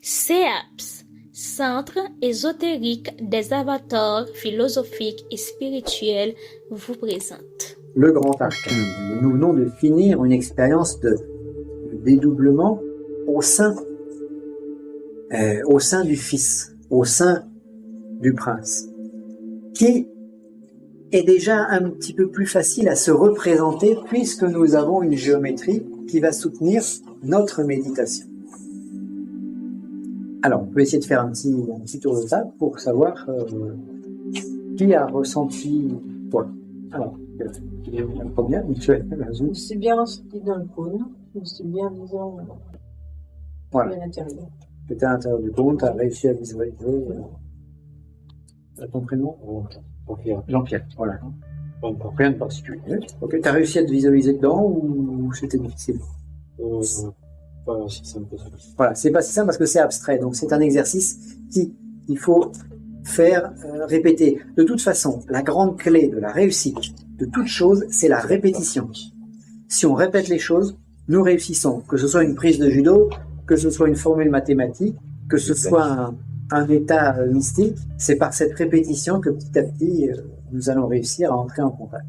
CEAPS, Centre ésotérique des avatars philosophiques et spirituels, vous présente le grand arcane. Nous venons de finir une expérience de dédoublement au sein du Fils, au sein du Prince, qui est déjà un petit peu plus facile à se représenter puisque nous avons une géométrie qui va soutenir notre méditation. Alors, on peut essayer de faire un petit tour de table pour savoir qui a ressenti quoi. Alors, la première, Michel, je suis bien ressenti dans le cône, je suis bien disant voilà. À l'intérieur. Tu étais à l'intérieur du cône, tu as réussi à visualiser ton prénom Jean-Pierre, voilà. Rien de particulier. Ok, tu as réussi à te visualiser dedans ou c'était difficile? Pas si simple. Voilà, c'est pas si simple parce que c'est abstrait, donc c'est un exercice qu'il faut faire répéter. De toute façon, la grande clé de la réussite de toute chose, c'est la répétition. Si on répète les choses, nous réussissons. Que ce soit une prise de judo, que ce soit une formule mathématique, que ce soit un état mystique, c'est par cette répétition que petit à petit, nous allons réussir à entrer en contact.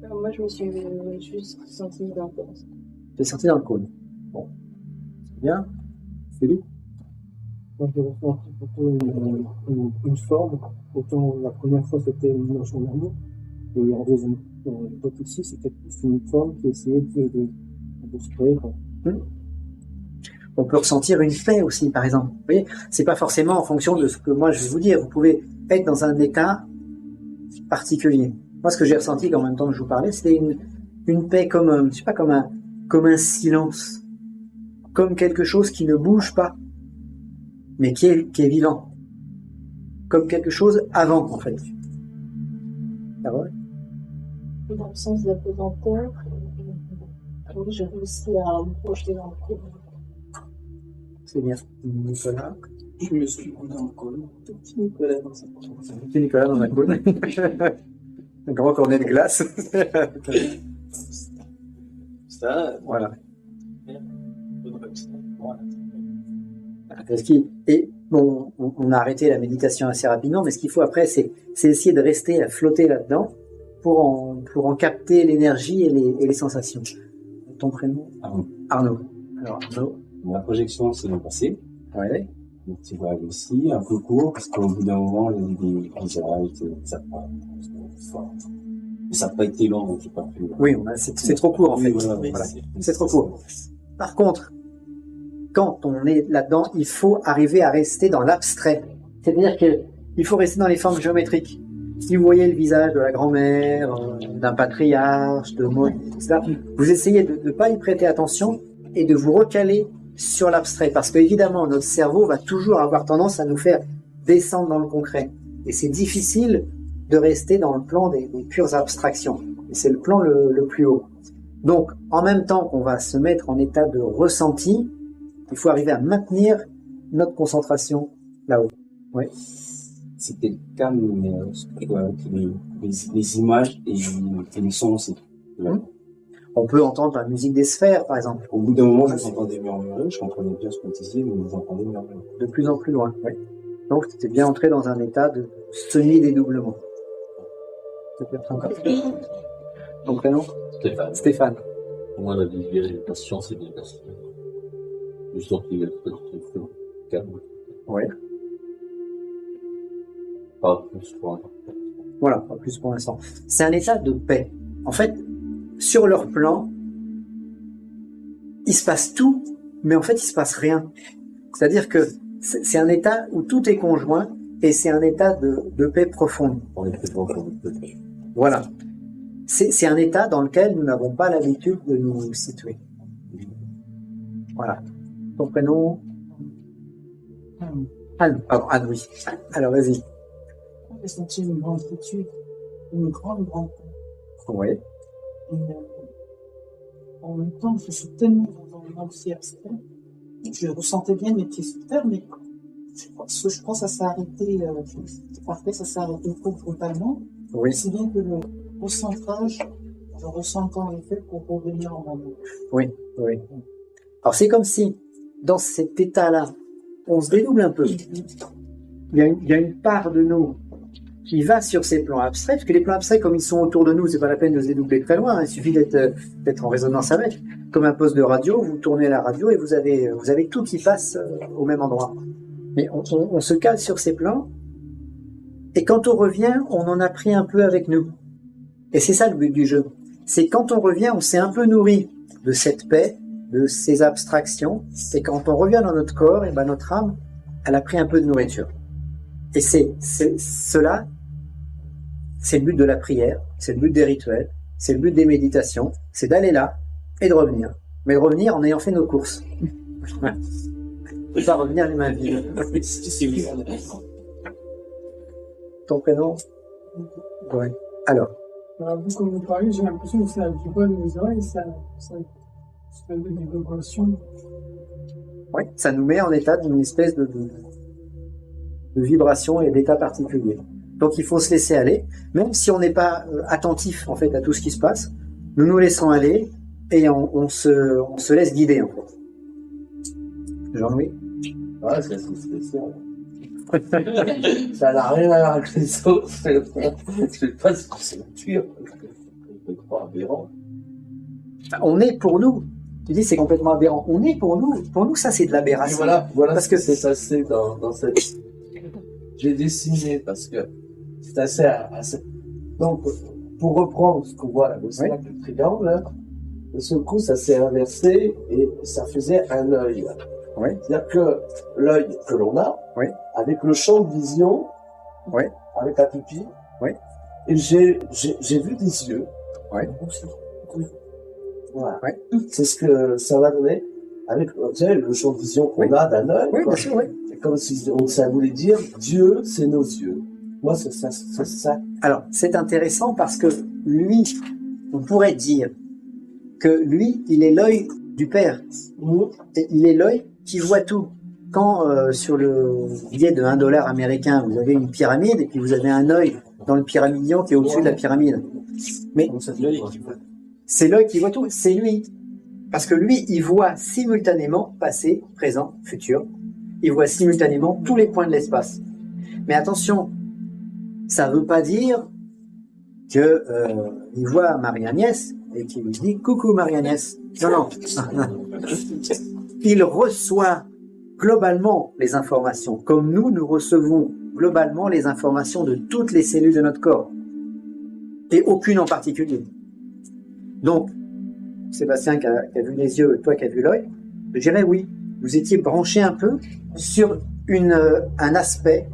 Alors moi, je me suis juste sentie dans le cône. Tu es senti dans le cône. Bon. C'est bien. Philippe? Moi, j'ai ressenti plutôt une forme. Autant la première fois, c'était une dimension d'amour. Et en deuxième, ici, c'était plus une forme qui essayait de se créer. On peut ressentir une paix aussi, par exemple. Vous voyez, c'est pas forcément en fonction de ce que moi je vais vous dire. Vous pouvez être dans un état particulier. Moi, ce que j'ai ressenti en même temps que je vous parlais, c'était une paix comme, je sais pas, comme un silence, comme quelque chose qui ne bouge pas, mais qui est vivant, comme quelque chose avant, en fait. Carole? Dans le sens de la pesanteur, j'ai réussi à me projeter dans le cône. C'est bien. Nicolas? Je me suis mis dans le cône. Petit Nicolas dans sa poche. Petit Nicolas dans la cône. Un grand cornet de glace. Ça, voilà. Voilà. Et bon, on a arrêté la méditation assez rapidement, mais ce qu'il faut après, c'est essayer de rester à flotter là-dedans pour en capter l'énergie et les sensations. Ton prénom? Arnaud. Alors, Arnaud. La projection s'est bien passée. Ouais. Donc, tu vois aussi, un peu court, parce qu'au bout d'un moment, il y a eu des visages, ça n'a pas été long, donc j'ai pas pu. Oui, c'est trop court en fait. Voilà. C'est trop court. Par contre, quand on est là-dedans, il faut arriver à rester dans l'abstrait. C'est-à-dire qu'il faut rester dans les formes géométriques. Si vous voyez le visage de la grand-mère, d'un patriarche, de Moïse, etc., vous essayez de ne pas y prêter attention et de vous recaler sur l'abstrait. Parce qu'évidemment, notre cerveau va toujours avoir tendance à nous faire descendre dans le concret. Et c'est difficile de rester dans le plan des pures abstractions. Et c'est le plan le plus haut. Donc, en même temps qu'on va se mettre en état de ressenti, il faut arriver à maintenir notre concentration là-haut. Oui. C'était le cas, mais les images et les sons aussi. On peut entendre la musique des sphères, par exemple. Au bout d'un moment, je vous entendais murmurer, je comprenais bien ce que vous disiez, mais vous entendez murmurer. De plus en plus loin, oui. Donc, tu étais bien entré dans un état de semi-dédoublement. Ton prénom? Stéphane. Pour moi, la visualisation, c'est bien passé. Je sens qu'il y a très calme. Oui. Pas plus pour l'instant. Voilà, pas plus pour l'instant. C'est un état de paix. En fait, sur leur plan, il se passe tout, mais en fait, il se passe rien. C'est-à-dire que c'est un état où tout est conjoint et c'est un état de paix profonde. On est très profond. Voilà. C'est un état dans lequel nous n'avons pas l'habitude de nous situer. Voilà. Ton prénom? Anne. Pardon, Anne, oui. Alors, vas-y. J'ai senti une grande quiétude, une grande paix. Oui. Et en même temps, je suis tellement dans un monde si abstrait. Je ressentais bien mes pieds sur terre, mais je pense que ça s'est arrêté, après ça s'est arrêté trop brutalement. Oui. C'est bien que le recentrage, je ressens encore l'effet pour revenir en avant. Oui, oui. Alors c'est comme si dans cet état-là, on se dédouble un peu. Il y a une part de nous qui va sur ces plans abstraits, parce que les plans abstraits, comme ils sont autour de nous, c'est pas la peine de se dédoubler très loin, hein, il suffit d'être en résonance avec. Comme un poste de radio, vous tournez la radio et vous avez tout qui passe au même endroit. Mais on se cale sur ces plans, et quand on revient, on en a pris un peu avec nous. Et c'est ça le but du jeu. C'est quand on revient, on s'est un peu nourri de cette paix, de ces abstractions, et quand on revient dans notre corps, et ben notre âme, elle a pris un peu de nourriture. Et cela, c'est le but de la prière, c'est le but des rituels, c'est le but des méditations, c'est d'aller là et de revenir. Mais de revenir en ayant fait nos courses. Ouais. Ne pas revenir les mains vides. Ton prénom? Ouais. Alors. Vous, comme vous parlez, j'ai l'impression que ça vibre dans mes oreilles, ça fait des vibrations. Oui, ça nous met en état d'une espèce de vibration et d'état particulier. Donc il faut se laisser aller, même si on n'est pas attentif en fait à tout ce qui se passe, nous nous laissons aller et on se laisse guider en fait. Jean-Louis? Ouais, c'est assez spécial. Ça n'a rien à voir avec les autres. Je sais pas ce que c'est nature. Je crois aberrant. On est pour nous. Tu dis c'est complètement aberrant. On est pour nous. Pour nous, ça c'est de l'aberration. Voilà parce que c'est assez dans cette. J'ai dessiné parce que c'est assez. Donc, pour reprendre ce qu'on voit là, le cercle, le triangle, là, de ce coup, ça s'est inversé et ça faisait un œil. Oui. C'est-à-dire que l'œil que l'on a, avec le champ de vision, avec la pupille, et j'ai vu des yeux. Voilà. C'est ce que ça va donner avec le champ de vision qu'on a d'un œil. Oui, bien sûr, oui. C'est comme si ça voulait dire Dieu, c'est nos yeux. Moi, c'est ça. Alors, c'est intéressant parce que lui, on pourrait dire que lui, il est l'œil du Père. Et il est l'œil qui voit tout. Quand sur le billet de $1 américain, vous avez une pyramide et puis vous avez un œil dans le pyramidon qui est au-dessus de la pyramide. Mais c'est l'œil qui voit tout, c'est lui. Parce que lui, il voit simultanément passé, présent, futur. Il voit simultanément tous les points de l'espace. Mais attention, ça ne veut pas dire que il voit Marie-Agnès et qu'il lui dit « Coucou Marie-Agnès ». Non. Il reçoit globalement les informations, comme nous recevons globalement les informations de toutes les cellules de notre corps, et aucune en particulier. Donc, Sébastien qui a vu les yeux, toi qui as vu l'œil, je dirais oui, vous étiez branché un peu sur un aspect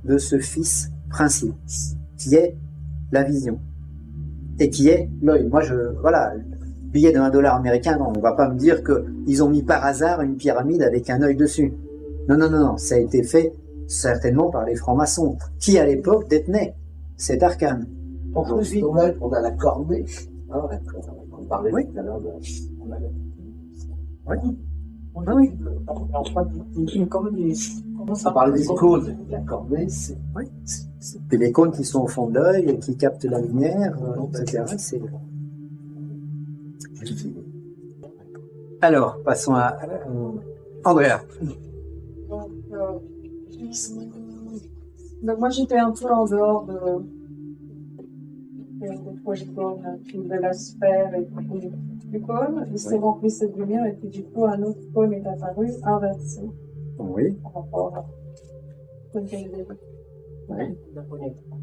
de ce fils principe, qui est la vision, et qui est l'œil. Moi, billet de $1 américain, non, on va pas me dire qu'ils ont mis par hasard une pyramide avec un œil dessus. Non, ça a été fait certainement par les francs-maçons, qui à l'époque détenaient cet arcane. Aujourd'hui, on a la cornée. On parlait tout à l'heure de... Oui. On parle des cônes. La cornée, c'est... Et les cônes qui sont au fond de l'œil et qui captent la lumière, etc. C'est... Alors, passons à Andrea. Donc moi j'étais un peu en dehors de la sphère et du cône, il s'est rempli cette lumière et puis du coup un autre cône est apparu inversé. Oui. Par rapport à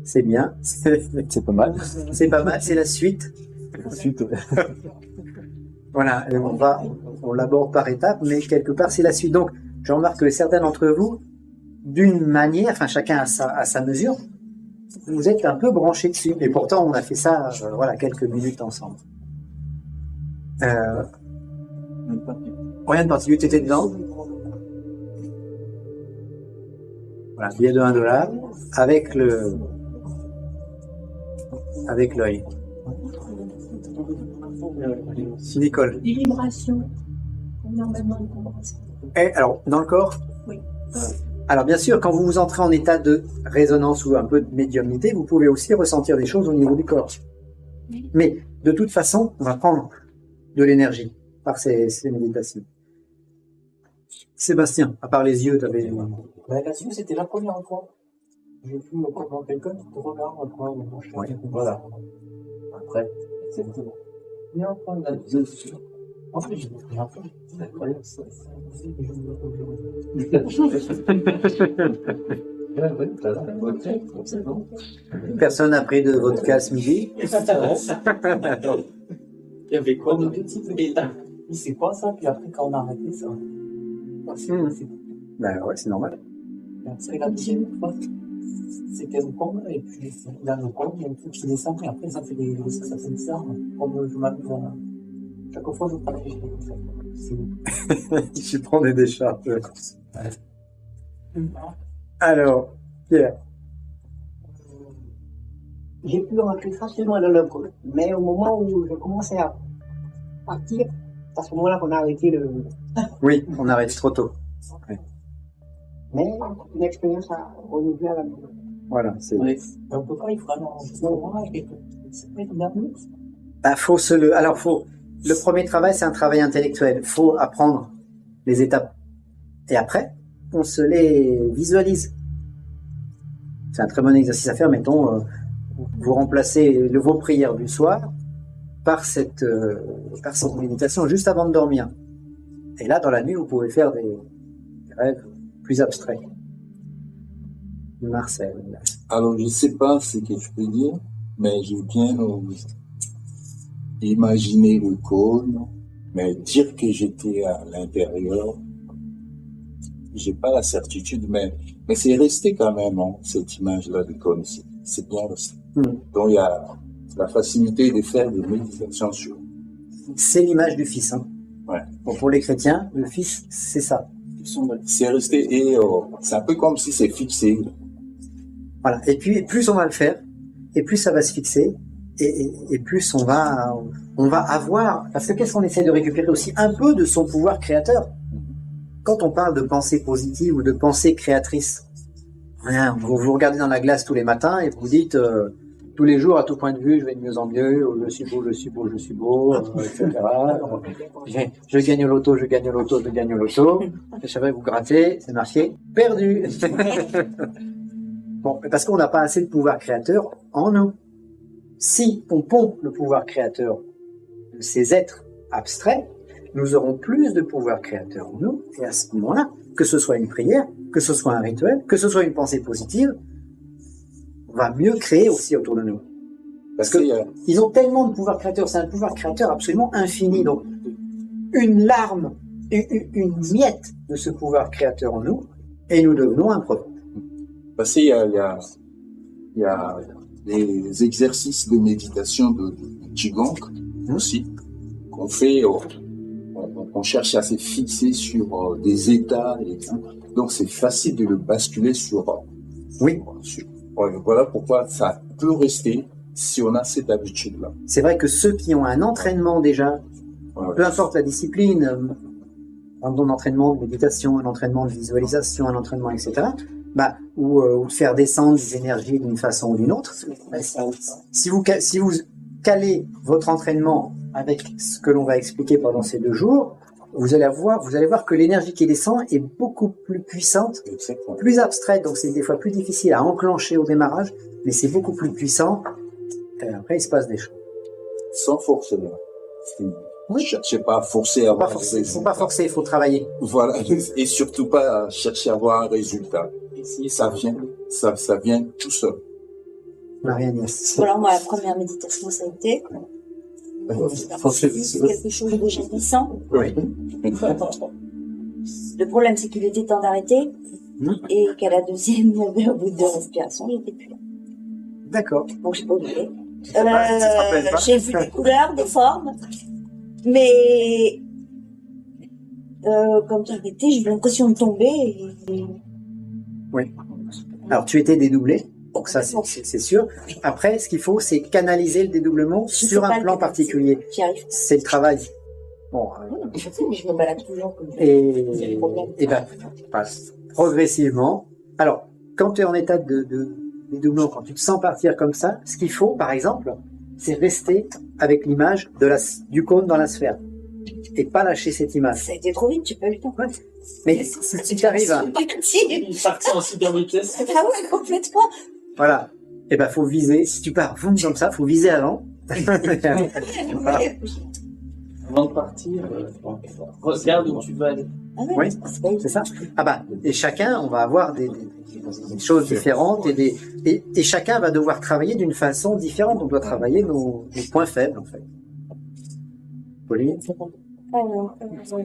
c'est bien. C'est pas mal. C'est pas mal, c'est la suite. Voilà, on l'aborde par étapes, mais quelque part c'est la suite. Donc, je remarque que certains d'entre vous, d'une manière, enfin chacun à sa mesure, vous êtes un peu branchés dessus. Et pourtant, on a fait ça, quelques minutes ensemble. Rien de particulier, tu étais dedans. Voilà, billet de $1 avec l'œil. Nicole. Des vibrations. Énormément de vibrations. Et alors, dans le corps? Oui. Alors, bien sûr, quand vous entrez en état de résonance ou un peu de médiumnité, vous pouvez aussi ressentir des choses au niveau du corps. Oui. Mais, de toute façon, on va prendre de l'énergie par ces méditations. Sébastien, à part les yeux, tu avais... Ben, là-dessus, c'était la première fois. J'ai vu comment quelqu'un qui te regarde après le manche. Ouais. Voilà. Après, c'est tout. Et enfin, la deuxième. En fait, j'ai pris un peu. C'est incroyable, ça. Ouais, ouais, t'as la bonne tête, c'est bon. Personne n'a pris de vodka ce midi. Il y avait quoi de petit et là, il sait pas ça, puis après, quand on a arrêté, ça. Ben ouais, c'est normal. C'est la deuxième fois. C'était au con, et puis dans le con, il y a un truc qui descend, et après, ça fait bizarre. Comme je m'amuse à. Chaque fois, je prends des comme ça. Tu prends des décharges. Alors, Pierre. J'ai pu rentrer facilement dans l'alcool. Mais au moment où je commençais à partir, c'est à ce moment-là qu'on a arrêté le. Oui, on arrête trop tôt. Mais une expérience à renouveler à la maison. Voilà, c'est... Oui. En tout cas, il faut vraiment c'est pas évident. Bah, le premier travail, c'est un travail intellectuel. Il faut apprendre les étapes. Et après, on se les visualise. C'est un très bon exercice à faire. Mettons, vous remplacez vos prières du soir par cette méditation juste avant de dormir. Et là, dans la nuit, vous pouvez faire des rêves plus abstraits. Marcel. Alors, je sais pas ce que je peux dire, mais j'ai bien imaginé le cône, mais dire que j'étais à l'intérieur, j'ai pas la certitude, mais c'est resté quand même, hein, cette image-là du cône, c'est bien resté. Donc, il y a la facilité de faire des méditations sur. C'est l'image du Fils, hein. Ouais. Bon, pour les chrétiens, le Fils, c'est ça. C'est resté, et c'est un peu comme si c'est fixé. Voilà. Et puis, plus on va le faire, et plus ça va se fixer, et plus on va avoir, parce que qu'est-ce qu'on essaie de récupérer aussi? Un peu de son pouvoir créateur. Quand on parle de pensée positive ou de pensée créatrice, rien, vous regardez dans la glace tous les matins et vous dites, tous les jours, à tout point de vue, je vais de mieux en mieux, je suis beau, je suis beau, je suis beau, etc. Je gagne au loto, je gagne au loto, je gagne au loto. Je savais vous gratter, c'est marqué, perdu. Bon, parce qu'on n'a pas assez de pouvoir créateur en nous. Si on pompe le pouvoir créateur de ces êtres abstraits, nous aurons plus de pouvoir créateur en nous, et à ce moment-là, que ce soit une prière, que ce soit un rituel, que ce soit une pensée positive, on va mieux créer aussi autour de nous. Parce que ils ont tellement de pouvoir créateur, c'est un pouvoir créateur absolument infini. Donc, une larme, une miette de ce pouvoir créateur en nous, et nous devenons un prophète. Parce qu'il y a des exercices de méditation de Qigong aussi, qu'on fait, on cherche à se fixer sur des états, et tout. Donc c'est facile de le basculer sur. Oui. Voilà pourquoi ça peut rester si on a cette habitude-là. C'est vrai que ceux qui ont un entraînement déjà, peu importe la discipline, un entraînement de méditation, un entraînement de visualisation, un entraînement, etc., ou de faire descendre des énergies d'une façon ou d'une autre, si vous calez votre entraînement avec ce que l'on va expliquer pendant ces 2 jours, vous allez voir que l'énergie qui descend est beaucoup plus puissante, plus abstraite, donc c'est des fois plus difficile à enclencher au démarrage, mais c'est beaucoup plus puissant, et après il se passe des choses. Sans forcément. Oui. Ne cherchez pas à forcer à avoir un résultat. Il ne faut pas forcer, il faut travailler. Voilà, et surtout pas à chercher à avoir un résultat. Ça vient tout seul. Marie-Agnès. Voilà, moi, la première méditation, ça a été quelque chose de gémissant. Oui. Le problème, c'est qu'il était temps d'arrêter et qu'à la deuxième, au bout de 2 respirations, j'étais plus là. D'accord. Donc, j'ai pas oublié. pas. J'ai vu des couleurs, des formes, mais quand j'ai arrêté, j'ai eu l'impression de tomber. Oui. Alors, tu étais dédoublé, donc ça, c'est sûr. Après, ce qu'il faut, c'est canaliser le dédoublement sur un plan particulier. J'y arrive. C'est le travail. Bon. Je sais, mais je me balade toujours comme Et progressivement. Alors, quand tu es en état de dédoublement, quand tu te sens partir comme ça, ce qu'il faut, par exemple, c'est rester avec l'image du cône dans la sphère. Et pas lâcher cette image. Ça a été trop vite, j'ai pas eu le temps. Ouais. Mais si tu arrives à... Il partit en super vitesse. Ah ouais, complètement. Voilà. Eh ben, faut viser. Si tu pars comme ça, faut viser avant. Voilà. Avant de partir, regarde où tu vas aller. Ah ouais, Oui, c'est ça. Ah bah, et chacun, on va avoir des choses différentes et chacun va devoir travailler d'une façon différente. On doit travailler nos points faibles, en fait. Pauline? Alors, ça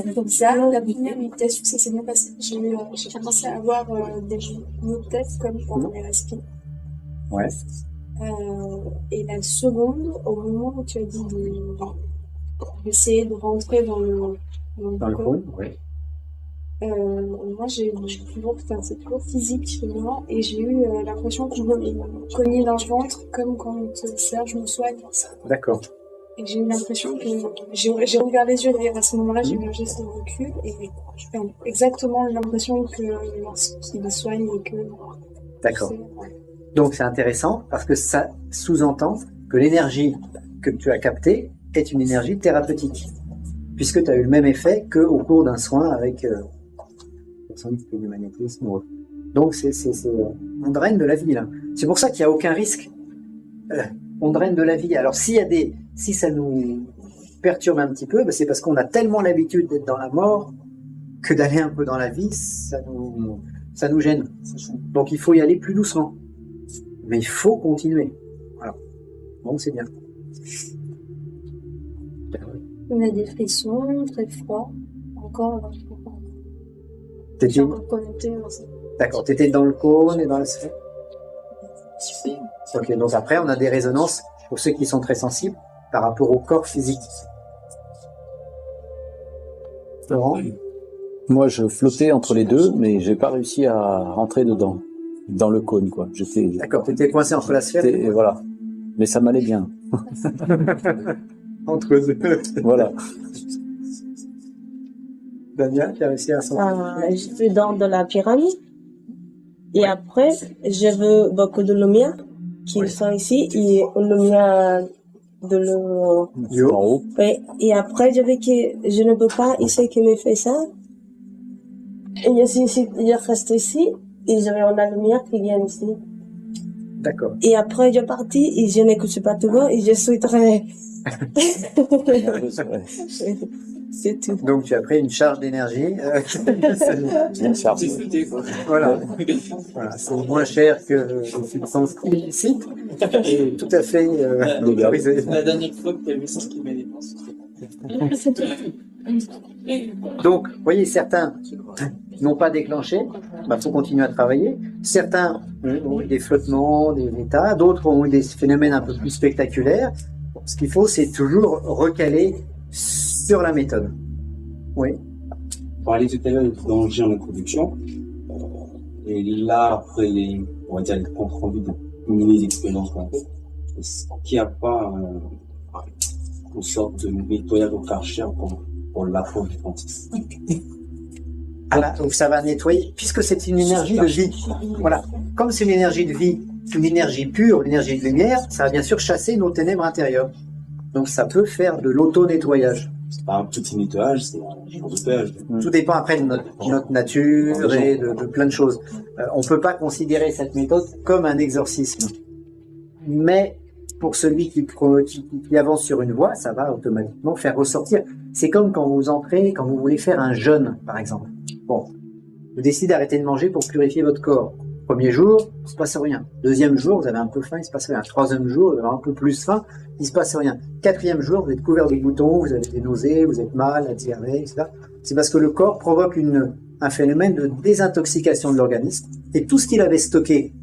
me comme ça. La première méditation, ça s'est bien passé. J'ai commencé à avoir des maux de tête comme pendant mes respirations. Ouais. Et la seconde, au moment où tu as dit d'essayer de rentrer dans le cône, oui. Moi, c'est toujours physique chez moi et j'ai eu l'impression qu'on me cognait dans le ventre comme quand Serge me soigne. D'accord. Et j'ai eu l'impression que j'ai ouvert les yeux d'ailleurs à ce moment-là, j'ai eu un geste de recul et j'ai exactement l'impression que lorsqu'il me soigne et que. D'accord. Donc c'est intéressant parce que ça sous-entend que l'énergie que tu as captée est une énergie thérapeutique, puisque tu as eu le même effet qu'au cours d'un soin avec personne qui fait du magnétisme. Donc on draine de la vie là. C'est pour ça qu'il n'y a aucun risque. On draine de la vie. Alors si ça nous perturbe un petit peu, c'est parce qu'on a tellement l'habitude d'être dans la mort que d'aller un peu dans la vie, ça nous gêne. Donc il faut y aller plus doucement. Mais il faut continuer. Voilà. Bon, c'est bien. On a des frissons, très froid. Encore, T'étais... D'accord, t'étais dans le cône et dans la sphère. Ok, donc après, on a des résonances pour ceux qui sont très sensibles par rapport au corps physique. Laurent ? Moi, je flottais entre les deux, mais j'ai pas réussi à rentrer dedans, dans le cône, quoi. D'accord, t'étais coincé entre la sphère et... Voilà. Mais ça m'allait bien. Entre deux. Voilà. Daniel, tu as réussi à sortir. Je suis dans de la pyramide. Et après, je veux beaucoup de lumière qui sont ici et une lumière de le... En haut. Oui. Et après, je veux que je ne peux pas essayer qui me fait ça. Et je reste ici et je veux la lumière qui vient ici. D'accord. Et après, je partis et je n'écoute pas tout et je suis très... C'est tout. Donc tu as pris une charge d'énergie. Voilà. Voilà, c'est moins cher que le substance illicite. Et tout à fait autorisé. La dernière fois que tu as vu ça qui m'a dépensé. Donc, vous voyez, certains n'ont pas déclenché, faut continuer à travailler. Certains ont eu des flottements, des états, d'autres ont eu des phénomènes un peu plus spectaculaires. Ce qu'il faut, c'est toujours recaler sur la méthode. Oui. On parlait tout à l'heure du danger en introduction. Et là, après on va dire, les comptes rendus de mini expériences qu'on a fait, est-ce qu'il n'y a pas une sorte de nettoyage au Karcher pour l'approche du quantisme? Donc ça va nettoyer, puisque c'est une énergie de vie. Voilà. Comme c'est une énergie de vie, une énergie pure, une énergie de lumière, ça va bien sûr chasser nos ténèbres intérieures. Donc ça peut faire de l'auto-nettoyage. C'est pas un petit nettoyage, c'est un genre de nettoyage. Tout dépend après de notre nature et de plein de choses. On peut pas considérer cette méthode comme un exorcisme. Mais pour celui qui avance sur une voie, ça va automatiquement faire ressortir. C'est comme quand vous voulez faire un jeûne, par exemple. Bon, vous décidez d'arrêter de manger pour purifier votre corps. Premier jour, il se passe rien. Deuxième jour, vous avez un peu faim, il se passe rien. Troisième jour, vous avez un peu plus faim, il se passe rien. Quatrième jour, vous êtes couvert de boutons, vous avez des nausées, vous êtes mal, la diarrhée, etc. C'est parce que le corps provoque un phénomène de désintoxication de l'organisme et tout ce qu'il avait stocké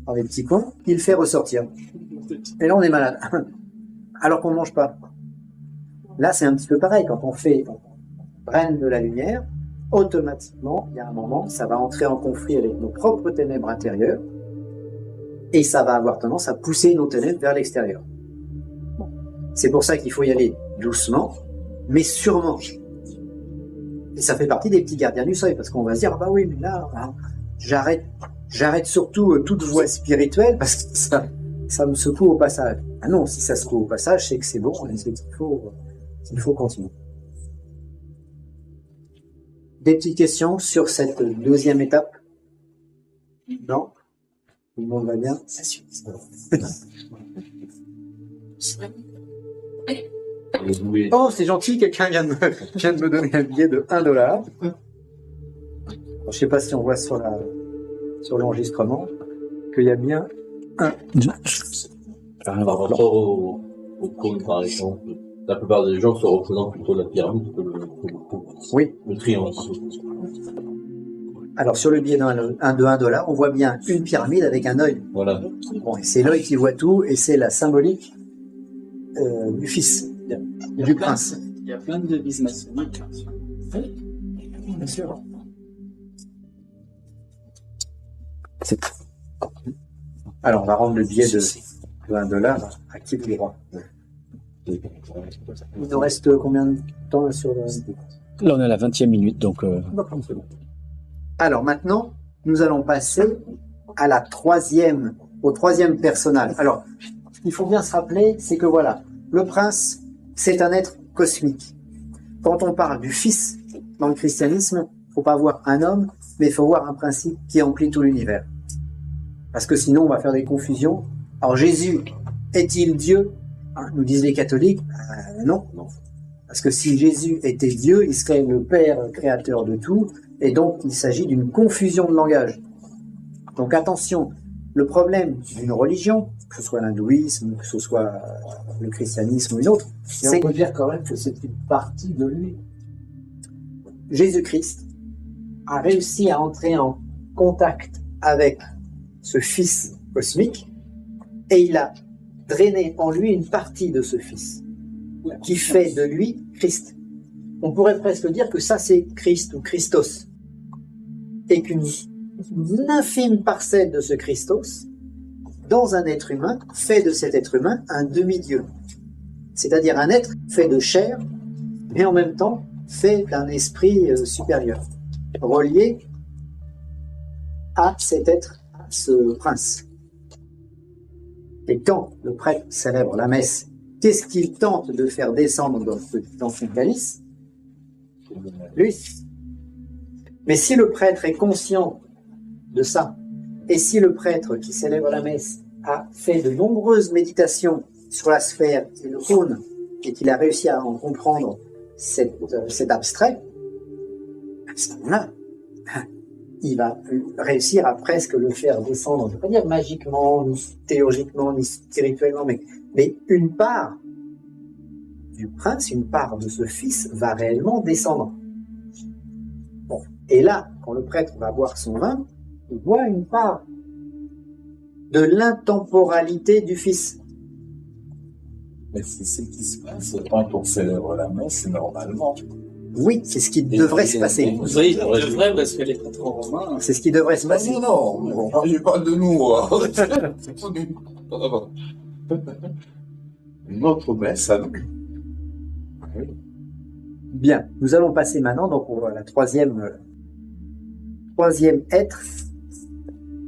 dans les petits coins, il fait ressortir. Et là, on est malade. Alors qu'on ne mange pas. Là, c'est un petit peu pareil. Quand on draine de la lumière, automatiquement, il y a un moment, ça va entrer en conflit avec nos propres ténèbres intérieures et ça va avoir tendance à pousser nos ténèbres vers l'extérieur. C'est pour ça qu'il faut y aller doucement, mais sûrement. Et ça fait partie des petits gardiens du seuil, parce qu'on va se dire, ah bah oui, mais là, j'arrête surtout toute voie spirituelle parce que ça me secoue au passage. Ah non, si ça secoue au passage, c'est que c'est bon, et c'est qu'il faut continuer. Des petites questions sur cette deuxième étape? Non? Tout le monde va bien? Oh, c'est gentil, quelqu'un vient de me donner un billet de $1. Bon, je ne sais pas si on voit sur l'enregistrement qu'il y a bien un. Par rapport au cône, par exemple, la plupart des gens se représentent plutôt la pyramide que le triangle. Alors, sur le billet de $1, on voit bien une pyramide avec un œil. Voilà. Bon, et c'est l'œil qui voit tout, et c'est la symbolique du fils, du prince. Il y a plein de devises maçonniques. Bien sûr. Alors, on va rendre le billet de $1 à qui vous droit. Il nous reste combien de temps là, sur le... Là, on est à la 20e minute, donc... Alors maintenant, nous allons passer au troisième personnage. Alors, ce qu'il faut bien se rappeler, c'est que voilà, le prince, c'est un être cosmique. Quand on parle du fils dans le christianisme, il ne faut pas voir un homme, mais il faut voir un principe qui emplit tout l'univers. Parce que sinon, on va faire des confusions. Alors, Jésus est-il Dieu? Nous disent les catholiques. Non. Parce que si Jésus était Dieu, il serait le Père créateur de tout, et donc il s'agit d'une confusion de langage. Donc attention, le problème d'une religion, que ce soit l'hindouisme, que ce soit le christianisme ou une autre, c'est qu'on peut dire quand même que c'est une partie de lui. Jésus-Christ a réussi à entrer en contact avec ce Fils cosmique, et il a drainé en lui une partie de ce Fils, qui fait de lui Christ. On pourrait presque dire que ça c'est Christ ou Christos, et qu'une infime parcelle de ce Christos, dans un être humain, fait de cet être humain un demi-dieu. C'est-à-dire un être fait de chair, mais en même temps fait d'un esprit supérieur, relié à cet être, à ce prince. Et quand le prêtre célèbre la messe, qu'est-ce qu'il tente de faire descendre dans son calice? Lui. Mais si le prêtre est conscient de ça, et si le prêtre qui célèbre la messe a fait de nombreuses méditations sur la sphère et le cône, et qu'il a réussi à en comprendre cet abstrait, à ce moment-là, il va réussir à presque le faire descendre, je ne veux pas dire magiquement, ni théologiquement, ni spirituellement, mais une part du prince, une part de ce fils va réellement descendre. Bon. Et là, quand le prêtre va boire son vin, il voit une part de l'intemporalité du fils. Mais c'est ce qui se passe quand on célèbre la messe, normalement. Oui, c'est ce qui devrait se passer. Oui, il devrait, parce que les prêtres romains... C'est ce qui devrait se passer. Non, je parle de nous. Notre messe à nous. Bien, nous allons passer maintenant donc à la troisième être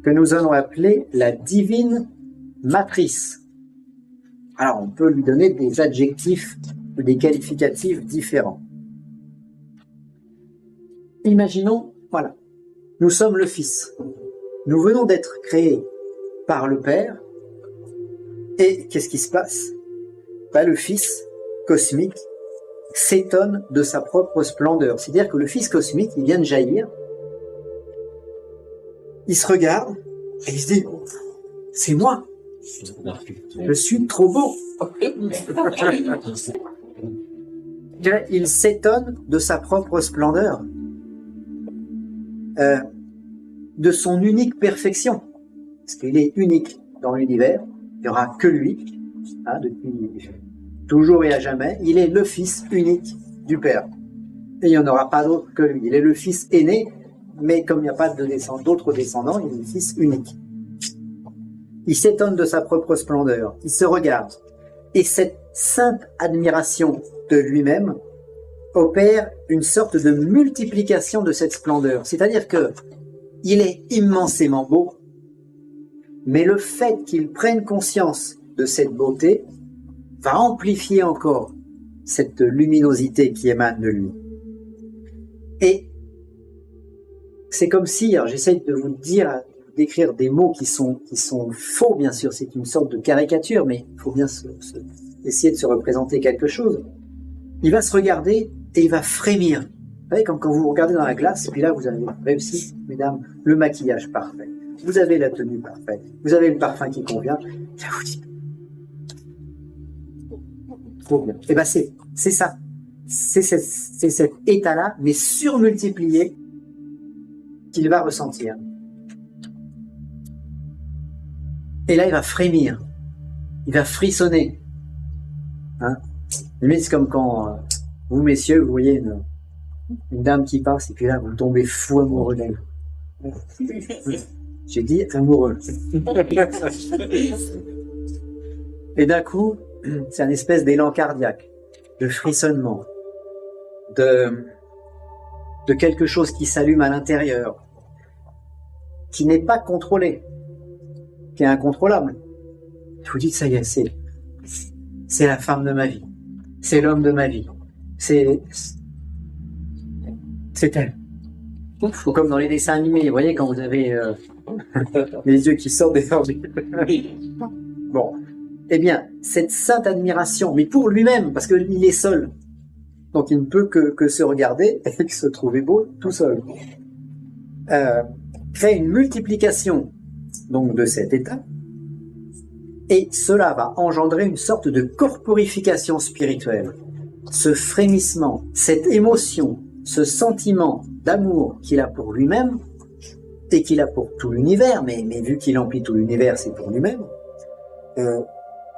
que nous allons appeler la divine matrice. Alors, on peut lui donner des adjectifs ou des qualificatifs différents. Imaginons, voilà, nous sommes le Fils. Nous venons d'être créés par le Père. Et qu'est-ce qui se passe? Le Fils cosmique s'étonne de sa propre splendeur. C'est-à-dire que le Fils cosmique, il vient de jaillir, il se regarde et il se dit « C'est moi, je suis trop beau !» Il s'étonne de sa propre splendeur, de son unique perfection, parce qu'il est unique dans l'univers, il n'y aura que lui, depuis toujours et à jamais, il est le Fils unique du Père. Et il n'y en aura pas d'autre que lui. Il est le Fils aîné, mais comme il n'y a pas d'autres descendants, il est le Fils unique. Il s'étonne de sa propre splendeur, il se regarde. Et cette sainte admiration de lui-même opère une sorte de multiplication de cette splendeur. C'est-à-dire que il est immensément beau, mais le fait qu'il prenne conscience de cette beauté va amplifier encore cette luminosité qui émane de lui. Et c'est comme si, alors j'essaie de vous dire, d'écrire des mots qui sont faux, bien sûr, c'est une sorte de caricature, mais il faut bien essayer de se représenter quelque chose. Il va se regarder et il va frémir. Vous savez, comme quand vous vous regardez dans la glace, et puis là, vous avez réussi, mesdames, le maquillage parfait. Vous avez la tenue parfaite. Vous avez le parfum qui convient. Là, vous dites, trop bien. Et ben, c'est ça. C'est cet état-là, mais surmultiplié, qu'il va ressentir. Et là, il va frémir. Il va frissonner. Hein? Limite, c'est comme quand vous, messieurs, vous voyez une dame qui passe, et puis là, vous tombez fou amoureux d'elle. J'ai dit amoureux. Et d'un coup, c'est un espèce d'élan cardiaque, de frissonnement, de quelque chose qui s'allume à l'intérieur, qui n'est pas contrôlé, qui est incontrôlable. Je vous dis que ça y est, c'est la femme de ma vie, c'est l'homme de ma vie, c'est elle. Comme dans les dessins animés, vous voyez, quand vous avez les yeux qui sortent des orbites. Bon, eh bien, cette sainte admiration, mais pour lui-même, parce qu'il est seul, donc il ne peut que se regarder et que se trouver beau tout seul, crée une multiplication donc de cet état, et cela va engendrer une sorte de corporification spirituelle. Ce frémissement, cette émotion, ce sentiment d'amour qu'il a pour lui-même, et qu'il a pour tout l'univers, mais vu qu'il emplit tout l'univers, c'est pour lui-même,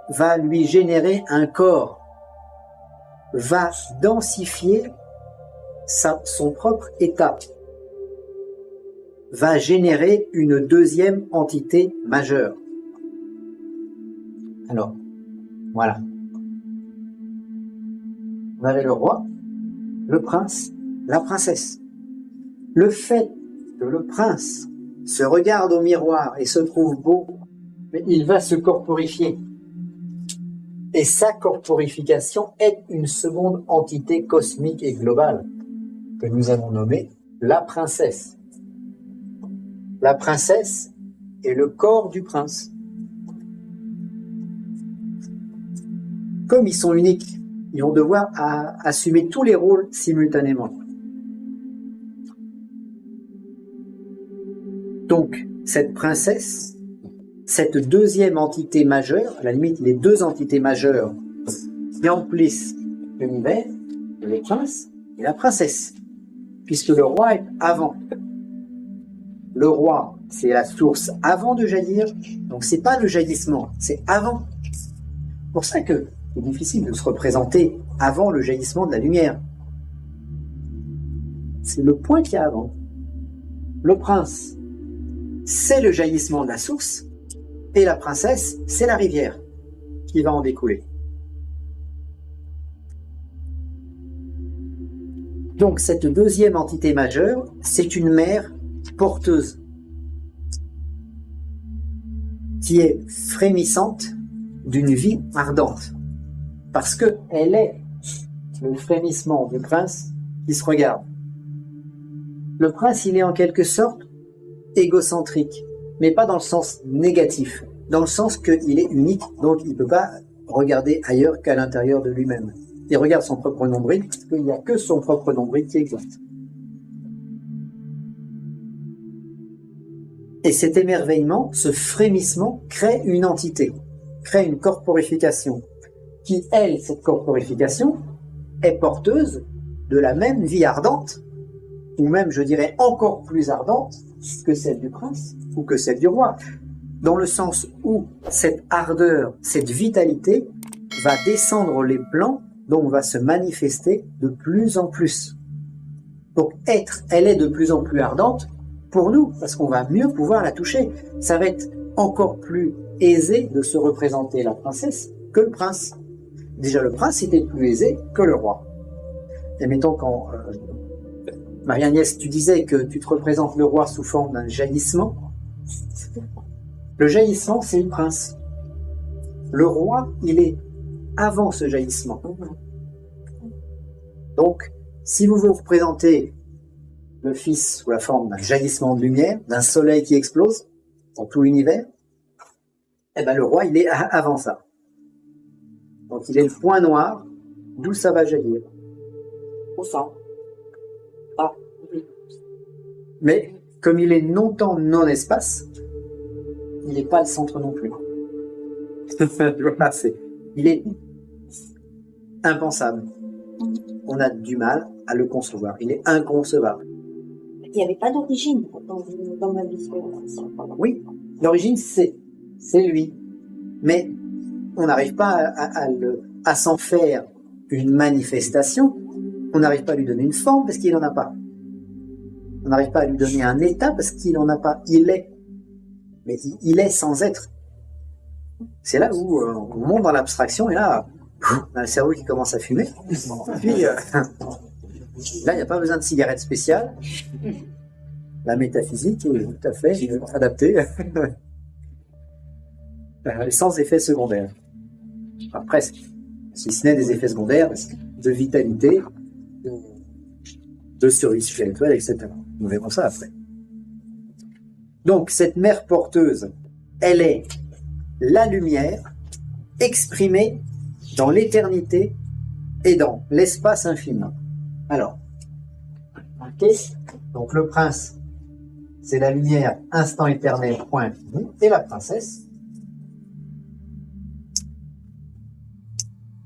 va lui générer un corps, va densifier son propre état, va générer une deuxième entité majeure. Alors, voilà. Vous avez le roi, le prince, la princesse. Le fait que le prince se regarde au miroir et se trouve beau, mais il va se corporifier. Et sa corporification est une seconde entité cosmique et globale que nous avons nommée la princesse. La princesse est le corps du prince. Comme ils sont uniques, ils vont devoir assumer tous les rôles simultanément. Donc, cette princesse, cette deuxième entité majeure, à la limite, les deux entités majeures qui emplissent l'univers, le prince et la princesse, puisque le roi est avant. Le roi, c'est la source avant de jaillir, donc c'est pas le jaillissement, c'est avant. C'est pour ça que c'est difficile de se représenter avant le jaillissement de la lumière. C'est le point qu'il y a avant. Le prince, c'est le jaillissement de la source, et la princesse, c'est la rivière qui va en découler. Donc cette deuxième entité majeure, c'est une mère porteuse qui est frémissante d'une vie ardente, parce qu'elle est le frémissement du prince qui se regarde. Le prince, il est en quelque sorte égocentrique, mais pas dans le sens négatif, dans le sens qu'il est unique, donc il ne peut pas regarder ailleurs qu'à l'intérieur de lui-même. Il regarde son propre nombril, parce qu'il n'y a que son propre nombril qui existe. Et cet émerveillement, ce frémissement, crée une entité, crée une corporification, qui, elle, cette corporification, est porteuse de la même vie ardente, ou même, je dirais, encore plus ardente que celle du prince, ou que celle du roi, dans le sens où cette ardeur, cette vitalité, va descendre les plans, donc va se manifester de plus en plus. Donc elle est de plus en plus ardente pour nous, parce qu'on va mieux pouvoir la toucher. Ça va être encore plus aisé de se représenter la princesse que le prince. Déjà, le prince était plus aisé que le roi. Et mettons quand Marie-Agnès, tu disais que tu te représentes le roi sous forme d'un jaillissement. Le jaillissement, c'est le prince. Le roi, il est avant ce jaillissement. Donc, si vous vous représentez le Fils sous la forme d'un jaillissement de lumière, d'un soleil qui explose dans tout l'univers, eh ben le roi, il est avant ça. Donc il est le point noir, d'où ça va jaillir. Au centre. Ah. Mais comme il est non-temps, non-espace, il n'est pas le centre non plus. Voilà, il est impensable. On a du mal à le concevoir. Il est inconcevable. Il n'y avait pas d'origine dans ma vision. Oui, l'origine, c'est lui. Mais on n'arrive pas à s'en faire une manifestation. On n'arrive pas à lui donner une forme parce qu'il n'en a pas. On n'arrive pas à lui donner un état parce qu'il n'en a pas. Il est. Mais il est sans être. C'est là où on monte dans l'abstraction et là, on a le cerveau qui commence à fumer. Puis là, il n'y a pas besoin de cigarette spéciale. La métaphysique est tout à fait adaptée. Sans effets secondaires. Enfin, presque. Si ce n'est des effets secondaires de vitalité, de survie spirituelle, etc. Nous verrons ça après. Donc, cette mère porteuse, elle est la lumière exprimée dans l'éternité et dans l'espace infini. Alors, donc le prince, c'est la lumière, instant éternel, point infini, et la princesse,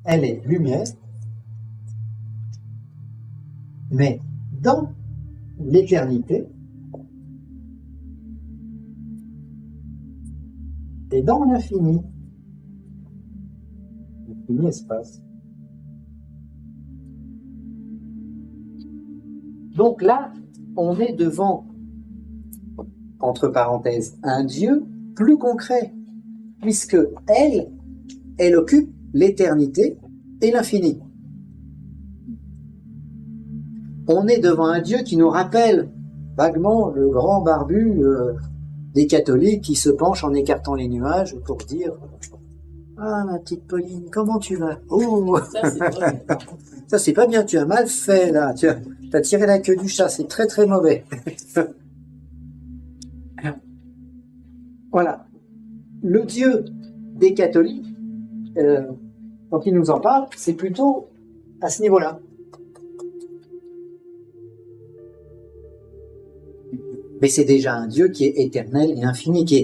elle est lumière, mais dans l'éternité et dans l'infini espace. Donc là, on est devant, entre parenthèses, un Dieu plus concret, puisque elle occupe l'éternité et l'infini. On est devant un Dieu qui nous rappelle vaguement le grand barbu des catholiques qui se penche en écartant les nuages pour dire « Ah, ma petite Pauline, comment tu vas? Oh, ça c'est pas bien, tu as mal fait là, tu as tiré la queue du chat, c'est très très mauvais. » Voilà. Le Dieu des catholiques, quand il nous en parle, c'est plutôt à ce niveau-là. Mais c'est déjà un Dieu qui est éternel et infini, qui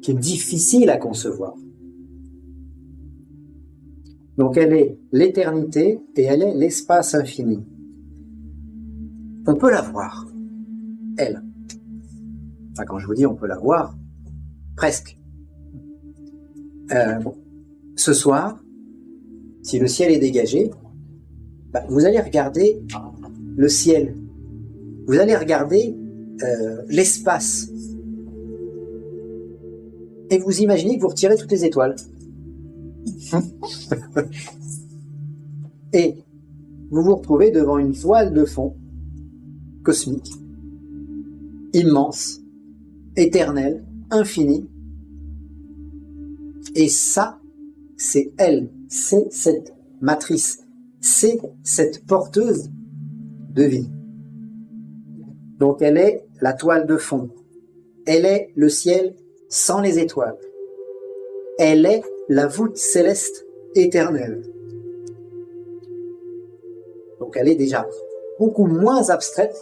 est difficile à concevoir. Donc elle est l'éternité et elle est l'espace infini. On peut la voir, elle. Enfin, quand je vous dis on peut la voir, presque. Ce soir, si le ciel est dégagé, vous allez regarder le ciel. Vous allez regarder l'espace. Et vous imaginez que vous retirez toutes les étoiles. Et vous vous retrouvez devant une toile de fond cosmique, immense, éternelle, infinie. Et ça, c'est elle, c'est cette matrice, c'est cette porteuse de vie. Donc elle est la toile de fond, elle est le ciel sans les étoiles, elle est la voûte céleste éternelle. Donc elle est déjà beaucoup moins abstraite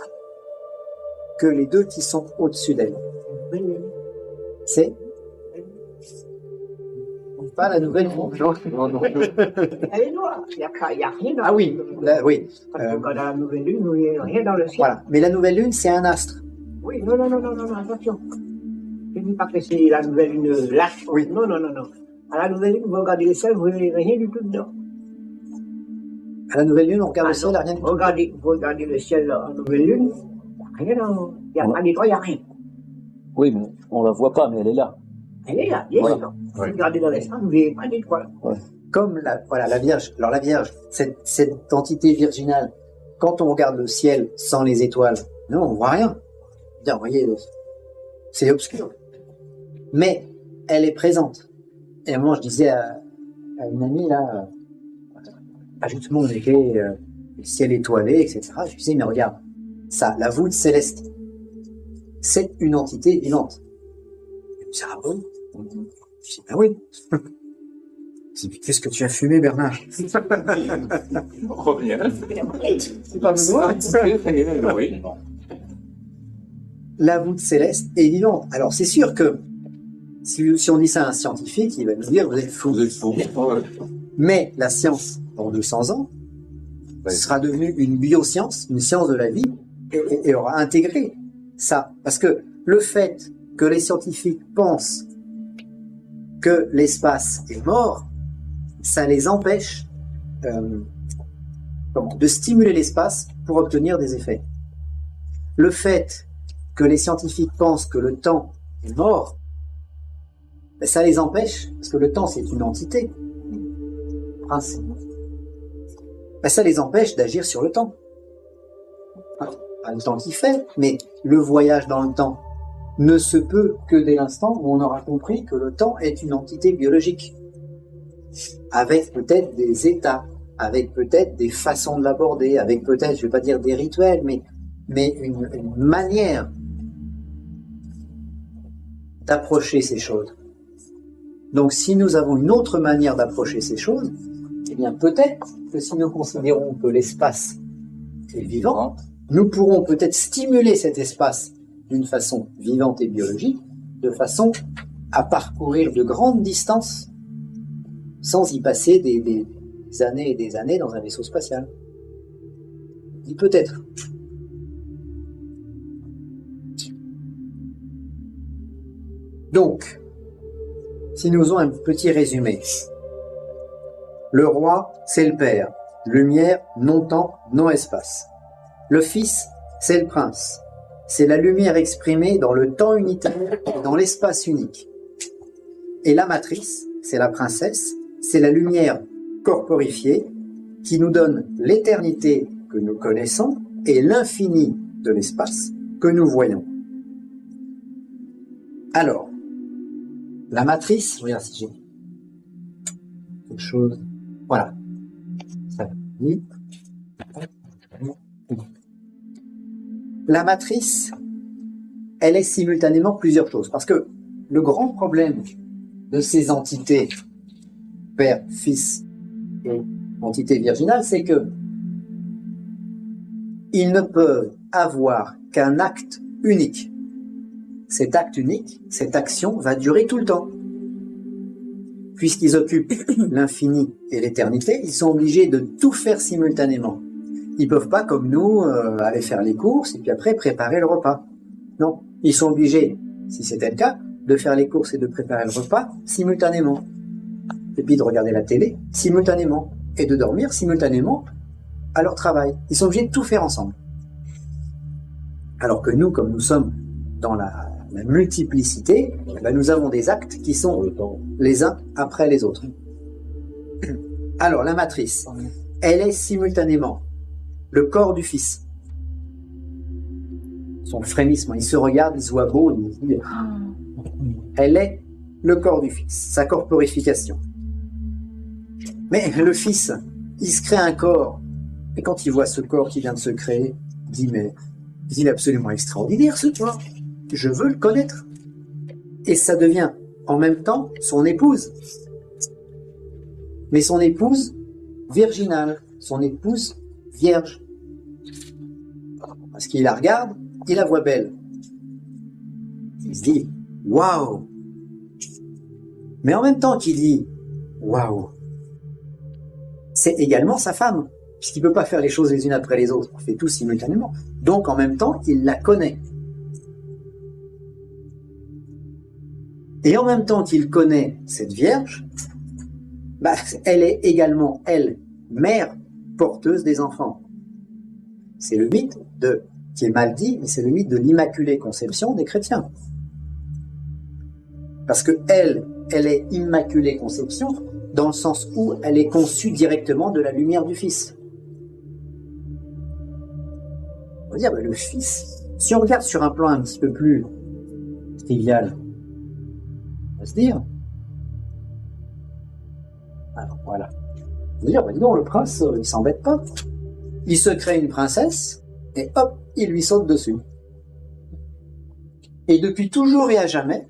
que les deux qui sont au-dessus d'elle. C'est pas la nouvelle lune. Non. Elle est noire, il n'y a rien dans Ah oui, oui. Quand dans la nouvelle lune, il n'y a rien dans le ciel. Voilà, mais la nouvelle lune, c'est un astre. Oui, non, attention. Je ne dis pas que c'est la nouvelle lune lâche. Oui. Non. À la nouvelle lune, vous regardez le ciel, vous n'avez rien du tout dedans. À la nouvelle lune, on regarde le ciel, rien du tout. Vous regardez le ciel en nouvelle lune, il n'y a rien, il n'y a pas d'étoiles, il n'y a rien. Oui, mais on la voit pas, mais elle est là. Elle est là, bien sûr. Vous regardez dans l'espace, vous ne verrez pas d'étoiles. Comme la Vierge. Alors la Vierge, cette entité virginale, quand on regarde le ciel sans les étoiles, non, on ne voit rien. Bien, vous voyez, c'est obscur. Mais elle est présente. Et à un moment, je disais à une amie, là, justement, on écrit le ciel étoilé, etc. Je disais, mais regarde, Ça, la voûte céleste, c'est une entité vivante. Je dis, ah bon? Je dis, ah oui. Je dis, qu'est-ce que tu as fumé, Bernard? Reviens. C'est pas besoin. Oui. La voûte céleste est vivante. Alors, c'est sûr que si on dit ça à un scientifique, il va nous dire, vous êtes fou. Vous êtes fou. Mais la science, dans 200 ans, sera devenue une bioscience, une science de la vie, et aura intégré ça. Parce que le fait que les scientifiques pensent que l'espace est mort, ça les empêche de stimuler l'espace pour obtenir des effets. Le fait que les scientifiques pensent que le temps est mort, ça les empêche, parce que le temps c'est une entité, principe. Ça les empêche d'agir sur le temps. Pas le temps qui fait, mais le voyage dans le temps ne se peut que dès l'instant où on aura compris que le temps est une entité biologique, avec peut-être des états, avec peut-être des façons de l'aborder, avec peut-être, je ne vais pas dire des rituels, mais une manière d'approcher ces choses. Donc si nous avons une autre manière d'approcher ces choses, eh bien peut-être que si nous considérons que l'espace est vivant, nous pourrons peut-être stimuler cet espace d'une façon vivante et biologique, de façon à parcourir de grandes distances sans y passer des années et des années dans un vaisseau spatial. Je dis peut-être. Donc, si nous faisons un petit résumé, le roi, c'est le père, lumière, non-temps, non-espace. Le fils, c'est le prince, c'est la lumière exprimée dans le temps unitaire et dans l'espace unique. Et la matrice, c'est la princesse, c'est la lumière corporifiée qui nous donne l'éternité que nous connaissons et l'infini de l'espace que nous voyons. Alors, la matrice, regarde si j'ai quelque chose, voilà. Ça dit. La matrice, elle est simultanément plusieurs choses. Parce que le grand problème de ces entités, Père, Fils et entité virginale, c'est que ils ne peuvent avoir qu'un acte unique. Cet acte unique, cette action va durer tout le temps. Puisqu'ils occupent l'infini et l'éternité, ils sont obligés de tout faire simultanément. Ils peuvent pas, comme nous, aller faire les courses et puis après préparer le repas. Non, ils sont obligés, si c'était le cas, de faire les courses et de préparer le repas simultanément. Et puis de regarder la télé simultanément. Et de dormir simultanément à leur travail. Ils sont obligés de tout faire ensemble. Alors que nous, comme nous sommes dans la multiplicité, nous avons des actes qui sont les uns après les autres. Alors, la matrice, elle est simultanément le corps du Fils. Son frémissement, il se regarde, il se voit beau, il se dit, elle est le corps du Fils, sa corporification. Mais le Fils, il se crée un corps, et quand il voit ce corps qui vient de se créer, il dit, mais il est absolument extraordinaire ce corps, je veux le connaître. Et ça devient en même temps son épouse. Mais son épouse virginale, son épouse vierge. Parce qu'il la regarde, il la voit belle. Il se dit, waouh! Mais en même temps qu'il dit, waouh! C'est également sa femme, puisqu'il ne peut pas faire les choses les unes après les autres, on fait tout simultanément. Donc en même temps, il la connaît. Et en même temps qu'il connaît cette Vierge, elle est également, elle, mère porteuse des enfants. C'est le mythe qui est mal dit, mais c'est le mythe de l'Immaculée Conception des chrétiens. Parce que elle est Immaculée Conception dans le sens où elle est conçue directement de la lumière du Fils. On va dire, le Fils, si on regarde sur un plan un petit peu plus trivial, on va se dire, alors voilà, on va dire, dis donc, le prince, il s'embête pas. Il se crée une princesse, et hop, il lui saute dessus. Et depuis toujours et à jamais,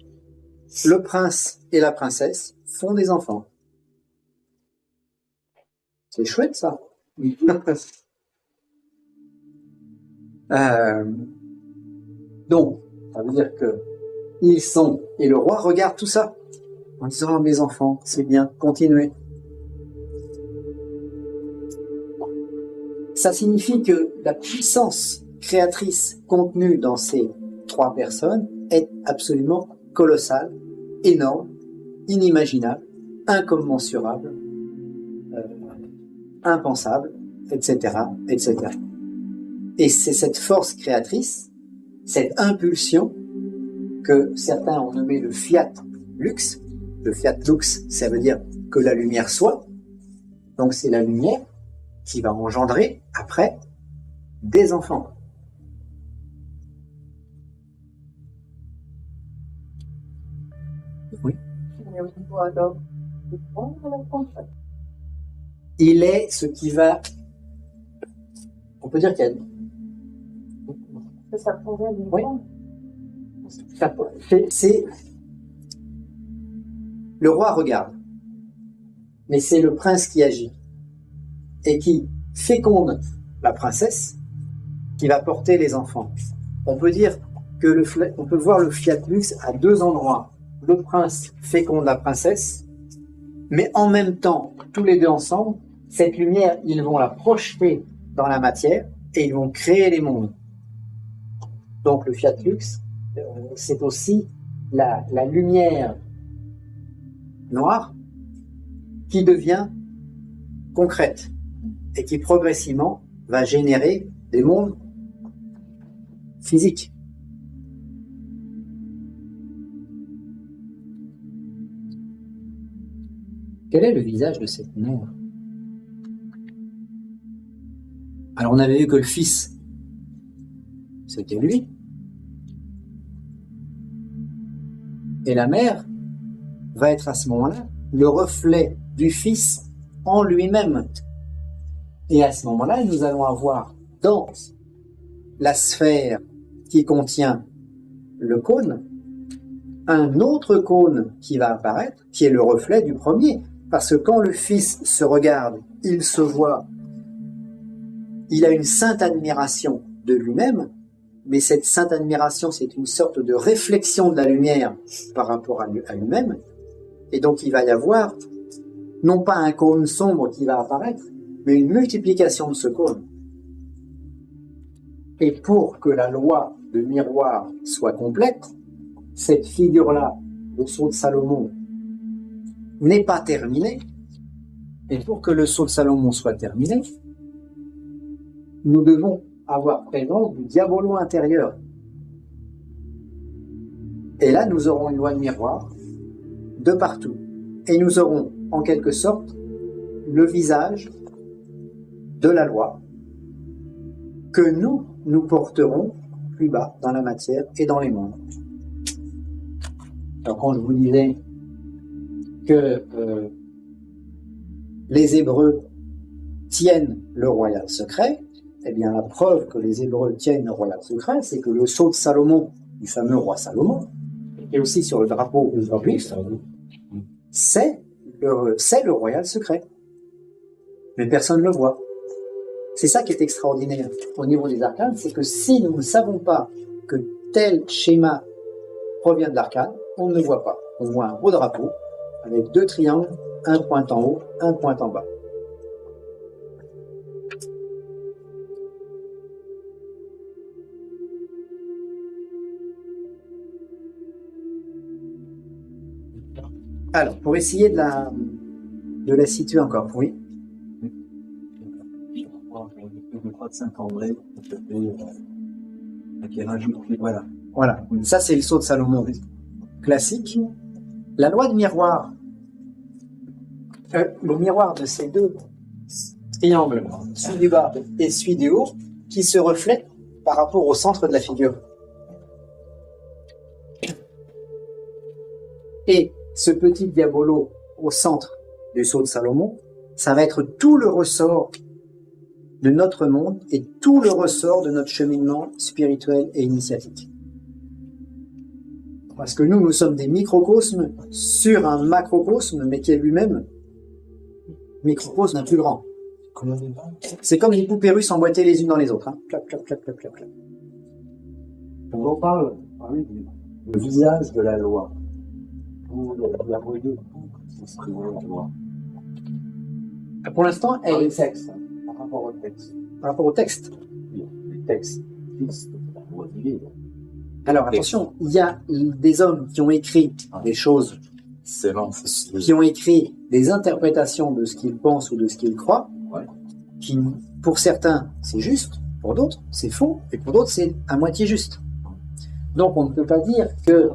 le prince et la princesse font des enfants. C'est chouette, ça. Donc, ça veut dire que ils sont, et le roi regarde tout ça en disant, oh, mes enfants, c'est bien, continuez. Ça signifie que la puissance créatrice contenue dans ces 3 personnes est absolument colossale, énorme, inimaginable, incommensurable, impensable, etc., etc. Et c'est cette force créatrice, cette impulsion que certains ont nommé le fiat lux. Le fiat lux, ça veut dire que la lumière soit. Donc c'est la lumière qui va engendrer, après, des enfants. Oui. Il est ce qui va... On peut dire qu'il y a... Ça provient d'une oui. C'est... Le roi regarde, mais c'est le prince qui agit et qui féconde la princesse qui va porter les enfants. On peut dire que on peut voir le fiat lux à 2 endroits. Le prince féconde la princesse, mais en même temps, tous les deux ensemble, cette lumière, ils vont la projeter dans la matière et ils vont créer les mondes. Donc le fiat lux, c'est aussi la lumière noire qui devient concrète et qui progressivement va générer des mondes physiques. Quel est le visage de cette mère? Alors on avait vu que le fils, c'était lui. Et la mère va être à ce moment-là le reflet du fils en lui-même. Et à ce moment-là, nous allons avoir dans la sphère qui contient le cône, un autre cône qui va apparaître, qui est le reflet du premier. Parce que quand le fils se regarde, il se voit, il a une sainte admiration de lui-même, mais cette sainte admiration, c'est une sorte de réflexion de la lumière par rapport à lui-même. Et donc il va y avoir, non pas un cône sombre qui va apparaître, mais une multiplication de ce cône. Et pour que la loi de miroir soit complète, cette figure-là, le sceau de Salomon, n'est pas terminée. Et pour que le sceau de Salomon soit terminé, nous devons avoir présence du diabolo intérieur. Et là, nous aurons une loi de miroir de partout. Et nous aurons, en quelque sorte, le visage de la loi que nous porterons plus bas dans la matière et dans les mondes. Alors quand je vous disais que les Hébreux tiennent le royal secret, eh bien la preuve que les Hébreux tiennent le royal secret, c'est que le sceau de Salomon, du fameux roi Salomon, et aussi sur le drapeau juif, c'est le royal secret. Mais personne ne le voit. C'est ça qui est extraordinaire au niveau des arcanes, c'est que si nous ne savons pas que tel schéma provient de l'arcane, on ne le voit pas. On voit un beau drapeau avec 2 triangles, un point en haut, un point en bas. Alors, pour essayer de la situer encore, oui. Le croix de Saint-André, qui rajoute. Voilà. Ça, c'est le sceau de Salomon classique. La loi de miroir, le miroir de ces 2 triangles, celui du bas et celui du haut, qui se reflètent par rapport au centre de la figure. Et ce petit diabolo au centre du sceau de Salomon, ça va être tout le ressort de notre monde et tout le ressort de notre cheminement spirituel et initiatique. Parce que nous sommes des microcosmes sur un macrocosme, mais qui est lui-même microcosme plus grand. C'est comme les poupées russes emboîtées les unes dans les autres. Hein. Clap, clap, clap, clap, clap, clap. On parle du visage de la loi. Il y a relié tout la loi. Pour l'instant, elle est texte, par rapport au texte. Par rapport au texte. Les textes fixent la loi divine. Alors attention, il y a des hommes qui ont écrit des choses, qui ont écrit des interprétations de ce qu'ils pensent ou de ce qu'ils croient, qui, pour certains, c'est juste, pour d'autres, c'est faux, et pour d'autres, c'est à moitié juste. Donc on ne peut pas dire que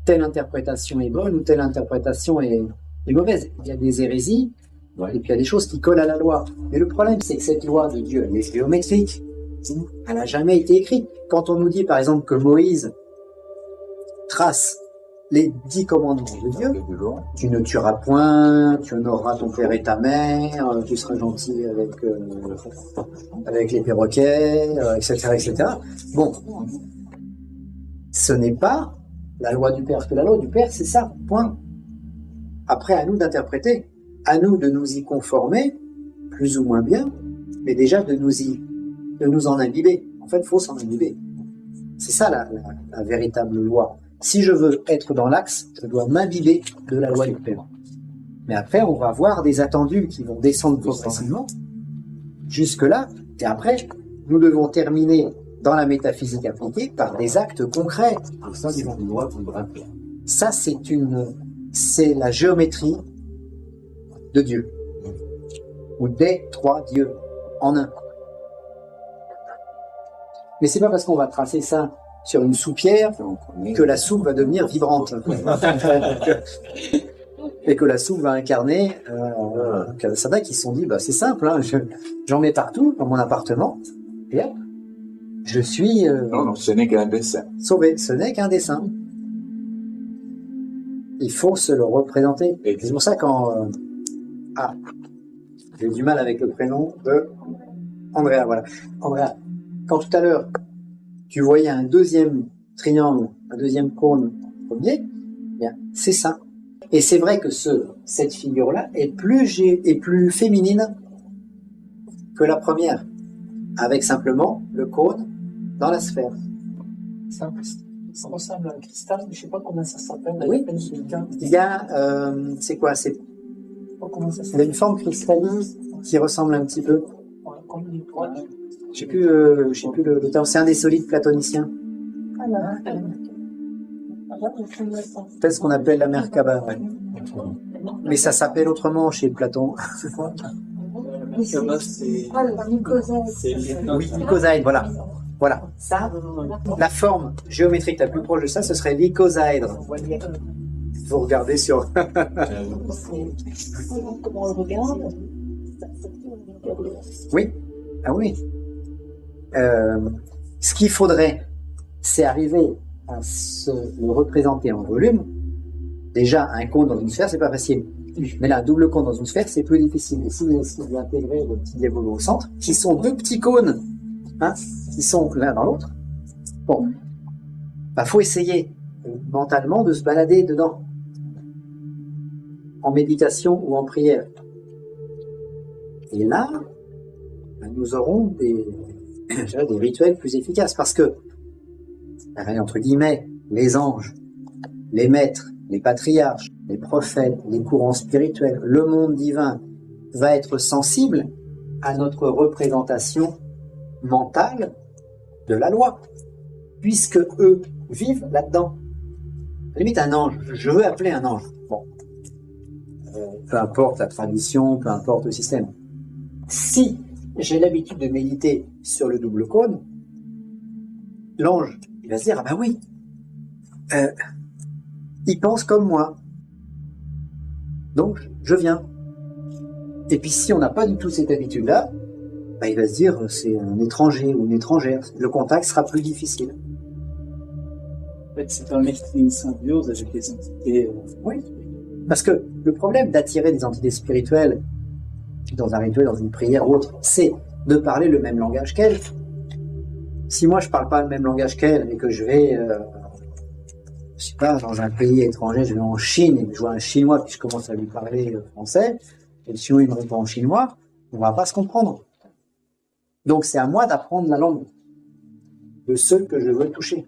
telle interprétation est bonne ou telle interprétation est mauvaise. Il y a des hérésies, et puis il y a des choses qui collent à la loi. Mais le problème, c'est que cette loi de Dieu, elle est géométrique. Elle n'a jamais été écrite. Quand on nous dit, par exemple, que Moïse trace les 10 commandements de Dieu, tu ne tueras point, tu honoreras ton père et ta mère, tu seras gentil avec les perroquets, etc., etc. Bon, ce n'est pas la loi du Père, parce que la loi du Père, c'est ça, point. Après, à nous d'interpréter, à nous de nous y conformer, plus ou moins bien, mais déjà de nous en imbiber. En fait, il faut s'en imbiber. C'est ça la véritable loi. Si je veux être dans l'axe, je dois m'imbiber de la loi du Père. Mais après, on va voir des attendus qui vont descendre progressivement jusque-là, et après, nous devons terminer dans la métaphysique appliquée par des actes concrets. Ça, c'est la géométrie de Dieu, ou des 3 dieux en un. Mais c'est pas parce qu'on va tracer ça sur une soupière que la soupe va devenir vibrante. Et que la soupe va incarner Kalasada qui se sont dit, bah, c'est simple, hein, j'en mets partout dans mon appartement, et hop, je suis... non, ce n'est qu'un dessin. Sauvé, ce n'est qu'un dessin. Il faut se le représenter. Et c'est pour ça quand... j'ai du mal avec le prénom de Andrea, voilà. Andrea, quand tout à l'heure, tu voyais un deuxième triangle, un deuxième cône premier, bien, c'est ça. Et c'est vrai que cette figure-là est plus féminine que la première, avec simplement le cône dans la sphère. Ça ressemble à un cristal, mais je ne sais pas comment ça s'appelle. Oui. Il y a, c'est quoi? Il y a une forme cristalline qui ressemble un petit peu. Je sais plus le terme. C'est un des solides platoniciens. C'est ce qu'on appelle la Merkaba. Ouais. Mais ça s'appelle autrement chez Platon. La mycosaïde. Oui, mycosaïde, voilà. Voilà. Ça, la forme géométrique la plus proche de ça, ce serait l'icosaèdre. Vous regardez sur... Comment on regarde? Oui. Ah oui. Ce qu'il faudrait, c'est arriver à le représenter en volume. Déjà, un cône dans une sphère, c'est pas facile. Mais là, un double cône dans une sphère, c'est plus difficile. Et si vous essayez d'intégrer le petit diabolo au centre, qui sont 2 petits cônes, hein, qui sont l'un dans l'autre, bon, bah, faut essayer mentalement de se balader dedans, en méditation ou en prière. Et là, bah, nous aurons des rituels plus efficaces, parce que, entre guillemets, les anges, les maîtres, les patriarches, les prophètes, les courants spirituels, le monde divin va être sensible à notre représentation mentale de la loi, puisque eux vivent là-dedans. Limite un ange, je veux appeler un ange. Bon, peu importe la tradition, peu importe le système. Si j'ai l'habitude de méditer sur le double cône, l'ange, il va se dire, ah ben oui, il pense comme moi. Donc, je viens. Et puis, si on n'a pas du tout cette habitude-là, bah, il va se dire, c'est un étranger ou une étrangère. Le contact sera plus difficile. En fait, c'est un esprit, une symbiose avec les entités. Oui. Parce que le problème d'attirer des entités spirituelles dans un rituel, dans une prière ou autre, c'est de parler le même langage qu'elle. Si moi je parle pas le même langage qu'elle et que je vais, je sais pas, dans un pays étranger, je vais en Chine et je vois un Chinois puis je commence à lui parler français, et le Chinois il me répond en chinois, on va pas se comprendre. Donc c'est à moi d'apprendre la langue de ceux que je veux toucher.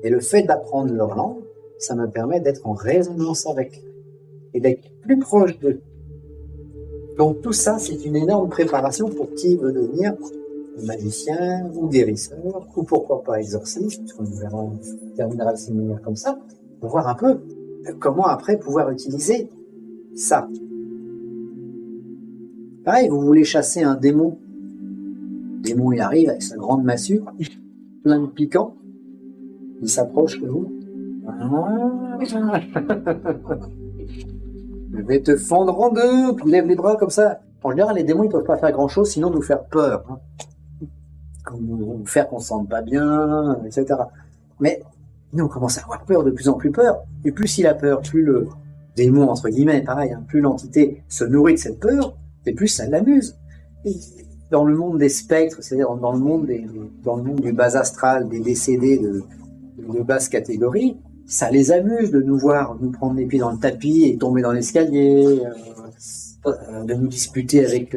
Et le fait d'apprendre leur langue, ça me permet d'être en résonance avec et d'être plus proche d'eux. Donc tout ça, c'est une énorme préparation pour qui veut devenir magicien ou guérisseur, ou pourquoi pas exorciste, puisqu'on terminera le séminaire comme ça, pour voir un peu comment après pouvoir utiliser ça. Pareil, vous voulez chasser un démon. Le démon, il arrive avec sa grande massue, plein de piquants, il s'approche de vous. Je vais te fendre en deux, tu lèves les bras comme ça. En général, les démons, ils peuvent pas faire grand chose, sinon nous faire peur. Hein. Nous faire qu'on se sente pas bien, etc. Mais nous, on commence à avoir peur, de plus en plus peur. Et plus il a peur, plus le démon, entre guillemets, pareil, hein, plus l'entité se nourrit de cette peur, et plus ça l'amuse. Et dans le monde des spectres, c'est-à-dire dans le monde du bas astral, des décédés de basse catégorie, ça les amuse de nous voir nous prendre les pieds dans le tapis et tomber dans l'escalier, de nous disputer avec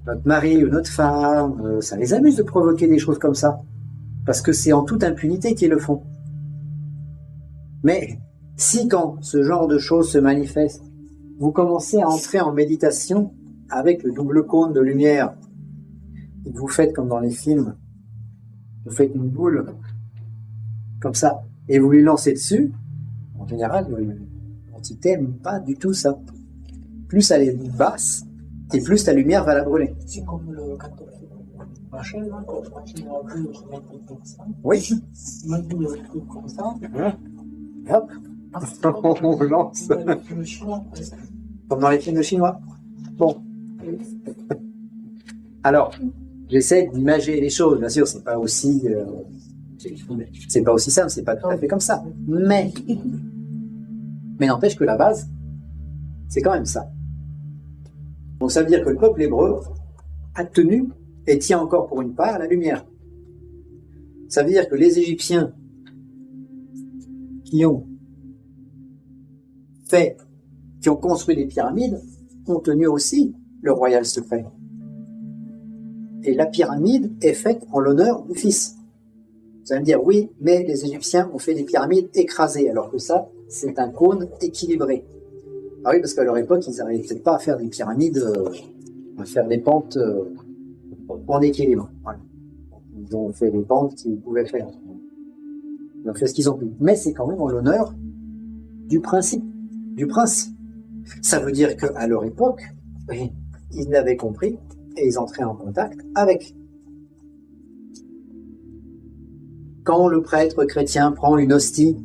notre mari ou notre femme. Ça les amuse de provoquer des choses comme ça, parce que c'est en toute impunité qu'ils le font. Mais si quand ce genre de choses se manifeste, vous commencez à entrer en méditation avec le double cône de lumière, et que vous faites comme dans les films, vous faites une boule comme ça, et vous lui lancez dessus, en général, l'entité n'aime pas du tout ça. Plus elle est basse, et plus ta lumière va la brûler. C'est comme le gâteau machin, là, quand il a vu un truc comme ça. Oui. Il m'a dit un truc comme ça. Hop, on lance. Comme dans les films de chinois. Bon. Alors, j'essaie d'imager les choses. Bien sûr, c'est pas aussi simple, c'est pas tout à fait comme ça. Mais n'empêche que la base, c'est quand même ça. Donc ça veut dire que le peuple hébreu a tenu et tient encore pour une part la lumière. Ça veut dire que les Égyptiens qui ont construit les pyramides ont tenu aussi le royal secret. Et la pyramide est faite en l'honneur du fils. Vous allez me dire, oui, mais les Égyptiens ont fait des pyramides écrasées, alors que ça, c'est un cône équilibré. Ah oui, parce qu'à leur époque, ils n'arrivaient peut-être pas à faire des pyramides, à faire des pentes en équilibre. Voilà. Ils ont fait les pentes qu'ils pouvaient faire. Ils ont fait ce qu'ils ont pu. Mais c'est quand même en l'honneur du principe, du prince. Ça veut dire qu'à leur époque, ils l'avaient compris et ils entraient en contact avec. Quand le prêtre chrétien prend une hostie,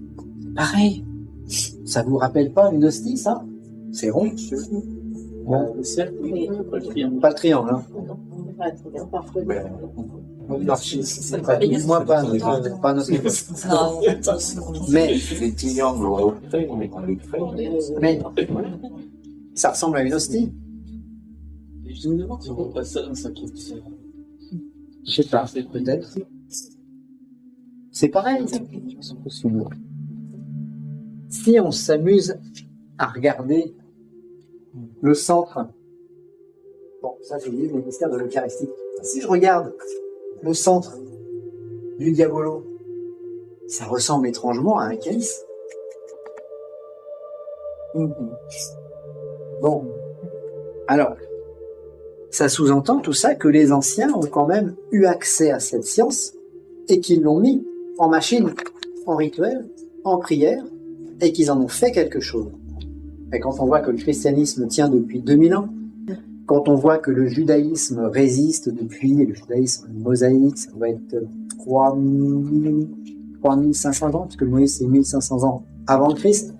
pareil. Ça vous rappelle pas une hostie, ça? C'est rond. Le cercle, oui, pas le triangle. Pas le triangle, hein. Moi, pas notre mais les triangles, mais ça ressemble à une hostie. Je me demande si on passe ça dans sa question. Je sais pas, peut-être. C'est pareil. Si on s'amuse à regarder le centre, bon, ça c'est le mystère de l'Eucharistie. Si je regarde le centre du diabolo, ça ressemble étrangement à un calice. Bon, alors, ça sous-entend tout ça que les anciens ont quand même eu accès à cette science et qu'ils l'ont mis en machine, en rituel, en prière, et qu'ils en ont fait quelque chose. Et quand on voit que le christianisme tient depuis 2000 ans, quand on voit que le judaïsme résiste depuis, le judaïsme mosaïque, ça doit être 3500 ans, parce que le Moïse c'est 1500 ans avant le Christ,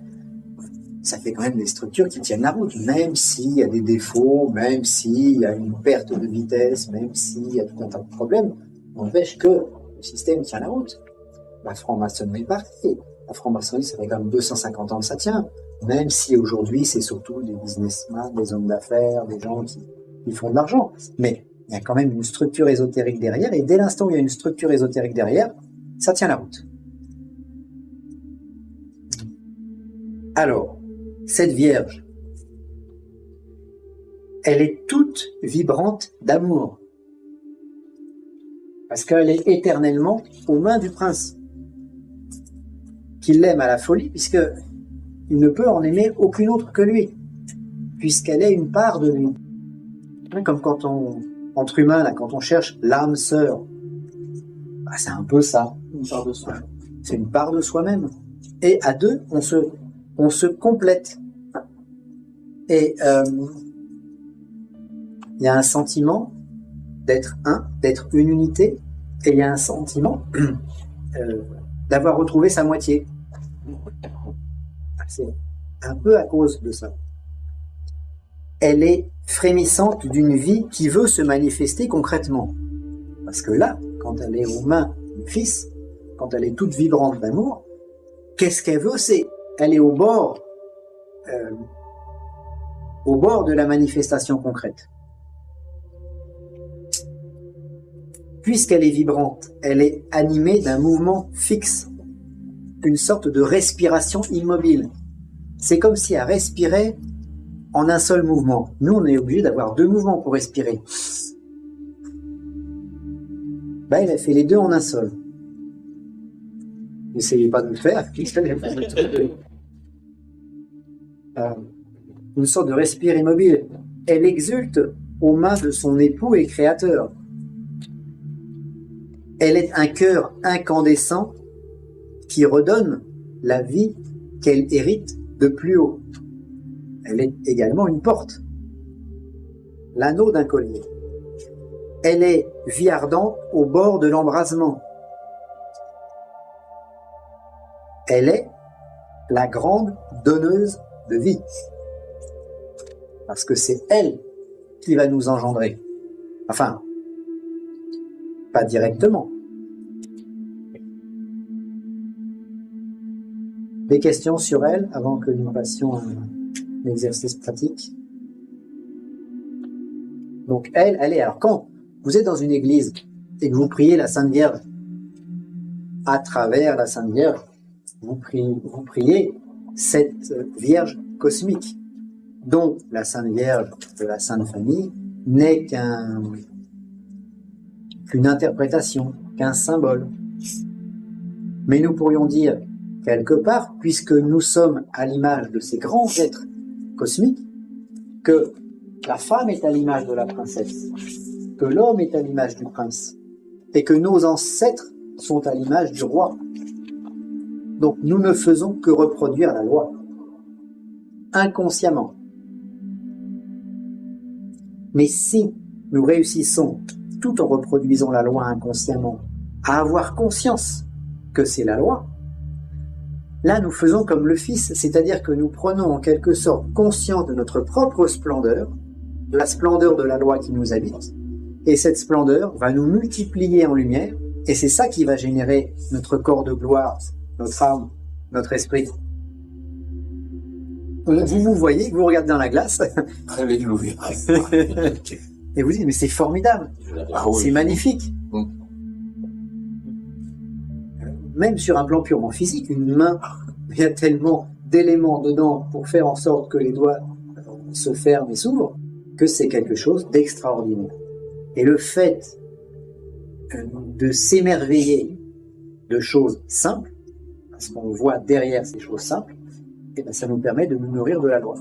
ça fait quand même des structures qui tiennent la route, même s'il y a des défauts, même s'il y a une perte de vitesse, même s'il y a tout un tas de problèmes, on n'empêche que le système tient la route. La franc-maçonnerie, pareil. La franc-maçonnerie, ça fait quand même 250 ans que ça tient. Même si aujourd'hui, c'est surtout des businessmen, des hommes d'affaires, des gens qui font de l'argent. Mais il y a quand même une structure ésotérique derrière, et dès l'instant où il y a une structure ésotérique derrière, ça tient la route. Alors, cette Vierge, elle est toute vibrante d'amour, parce qu'elle est éternellement aux mains du prince, qui l'aime à la folie, puisque il ne peut en aimer aucune autre que lui, puisqu'elle est une part de lui. Comme quand entre humains, là, quand on cherche l'âme sœur, bah, c'est un peu ça. Une part de soi. C'est une part de soi-même. Et à deux, on se complète. Et il y a un sentiment d'être un, d'être une unité, et il y a un sentiment d'avoir retrouvé sa moitié. C'est un peu à cause de ça. Elle est frémissante d'une vie qui veut se manifester concrètement. Parce que là, quand elle est aux mains du Fils, quand elle est toute vibrante d'amour, qu'est-ce qu'elle veut? Elle est au bord de la manifestation concrète. Puisqu'elle est vibrante, elle est animée d'un mouvement fixe, une sorte de respiration immobile. C'est comme si elle respirait en un seul mouvement. Nous, on est obligé d'avoir deux mouvements pour respirer. Ben, elle a fait les deux en un seul. N'essayez pas de le faire. Une sorte de respire immobile. Elle exulte aux mains de son époux et créateur. Elle est un cœur incandescent qui redonne la vie qu'elle hérite de plus haut. Elle est également une porte, l'anneau d'un collier. Elle est vie ardente au bord de l'embrasement. Elle est la grande donneuse de vie. Parce que c'est elle qui va nous engendrer. Enfin, pas directement. Des questions sur elle avant que nous passions à l'exercice pratique. Donc elle est, alors quand vous êtes dans une église et que vous priez la Sainte Vierge, à travers la Sainte Vierge, vous priez cette Vierge cosmique, dont la Sainte Vierge de la Sainte Famille n'est qu'une interprétation, qu'un symbole. Mais nous pourrions dire, quelque part, puisque nous sommes à l'image de ces grands êtres cosmiques, que la femme est à l'image de la princesse, que l'homme est à l'image du prince, et que nos ancêtres sont à l'image du roi. Donc nous ne faisons que reproduire la loi, inconsciemment. Mais si nous réussissons, tout en reproduisant la loi inconsciemment, à avoir conscience que c'est la loi, là nous faisons comme le Fils, c'est-à-dire que nous prenons en quelque sorte conscience de notre propre splendeur, de la splendeur de la loi qui nous habite, et cette splendeur va nous multiplier en lumière, et c'est ça qui va générer notre corps de gloire, notre âme, notre esprit. Vous voyez, vous regardez dans la glace, Alléluia. et vous dites, mais c'est formidable, c'est magnifique. Même sur un plan purement physique, une main, il y a tellement d'éléments dedans pour faire en sorte que les doigts se ferment et s'ouvrent, que c'est quelque chose d'extraordinaire. Et le fait de s'émerveiller de choses simples, parce qu'on voit derrière ces choses simples, et bien ça nous permet de nous nourrir de la loi.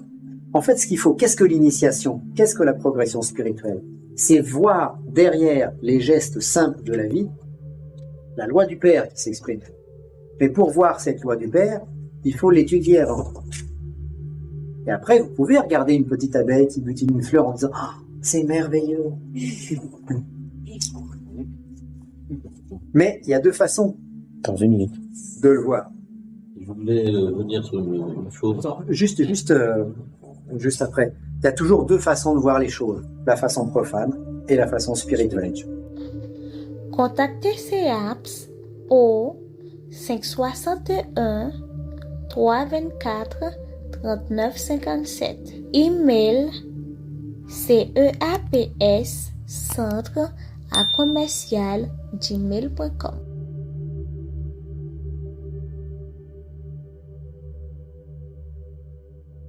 En fait, ce qu'il faut, qu'est-ce que l'initiation? Qu'est-ce que la progression spirituelle? C'est voir derrière les gestes simples de la vie la loi du Père qui s'exprime. Mais pour voir cette loi du Père, il faut l'étudier avant. Et après, vous pouvez regarder une petite abeille qui butine une fleur en disant « Oh, c'est merveilleux !» Mais il y a deux façons de le voir. Je voulais venir sur une chose. Juste après. Il y a toujours deux façons de voir les choses. La façon profane et la façon spirituelle. Contactez CEAPS au 561 324 3957. Email ceaps centre@commercial gmail.com.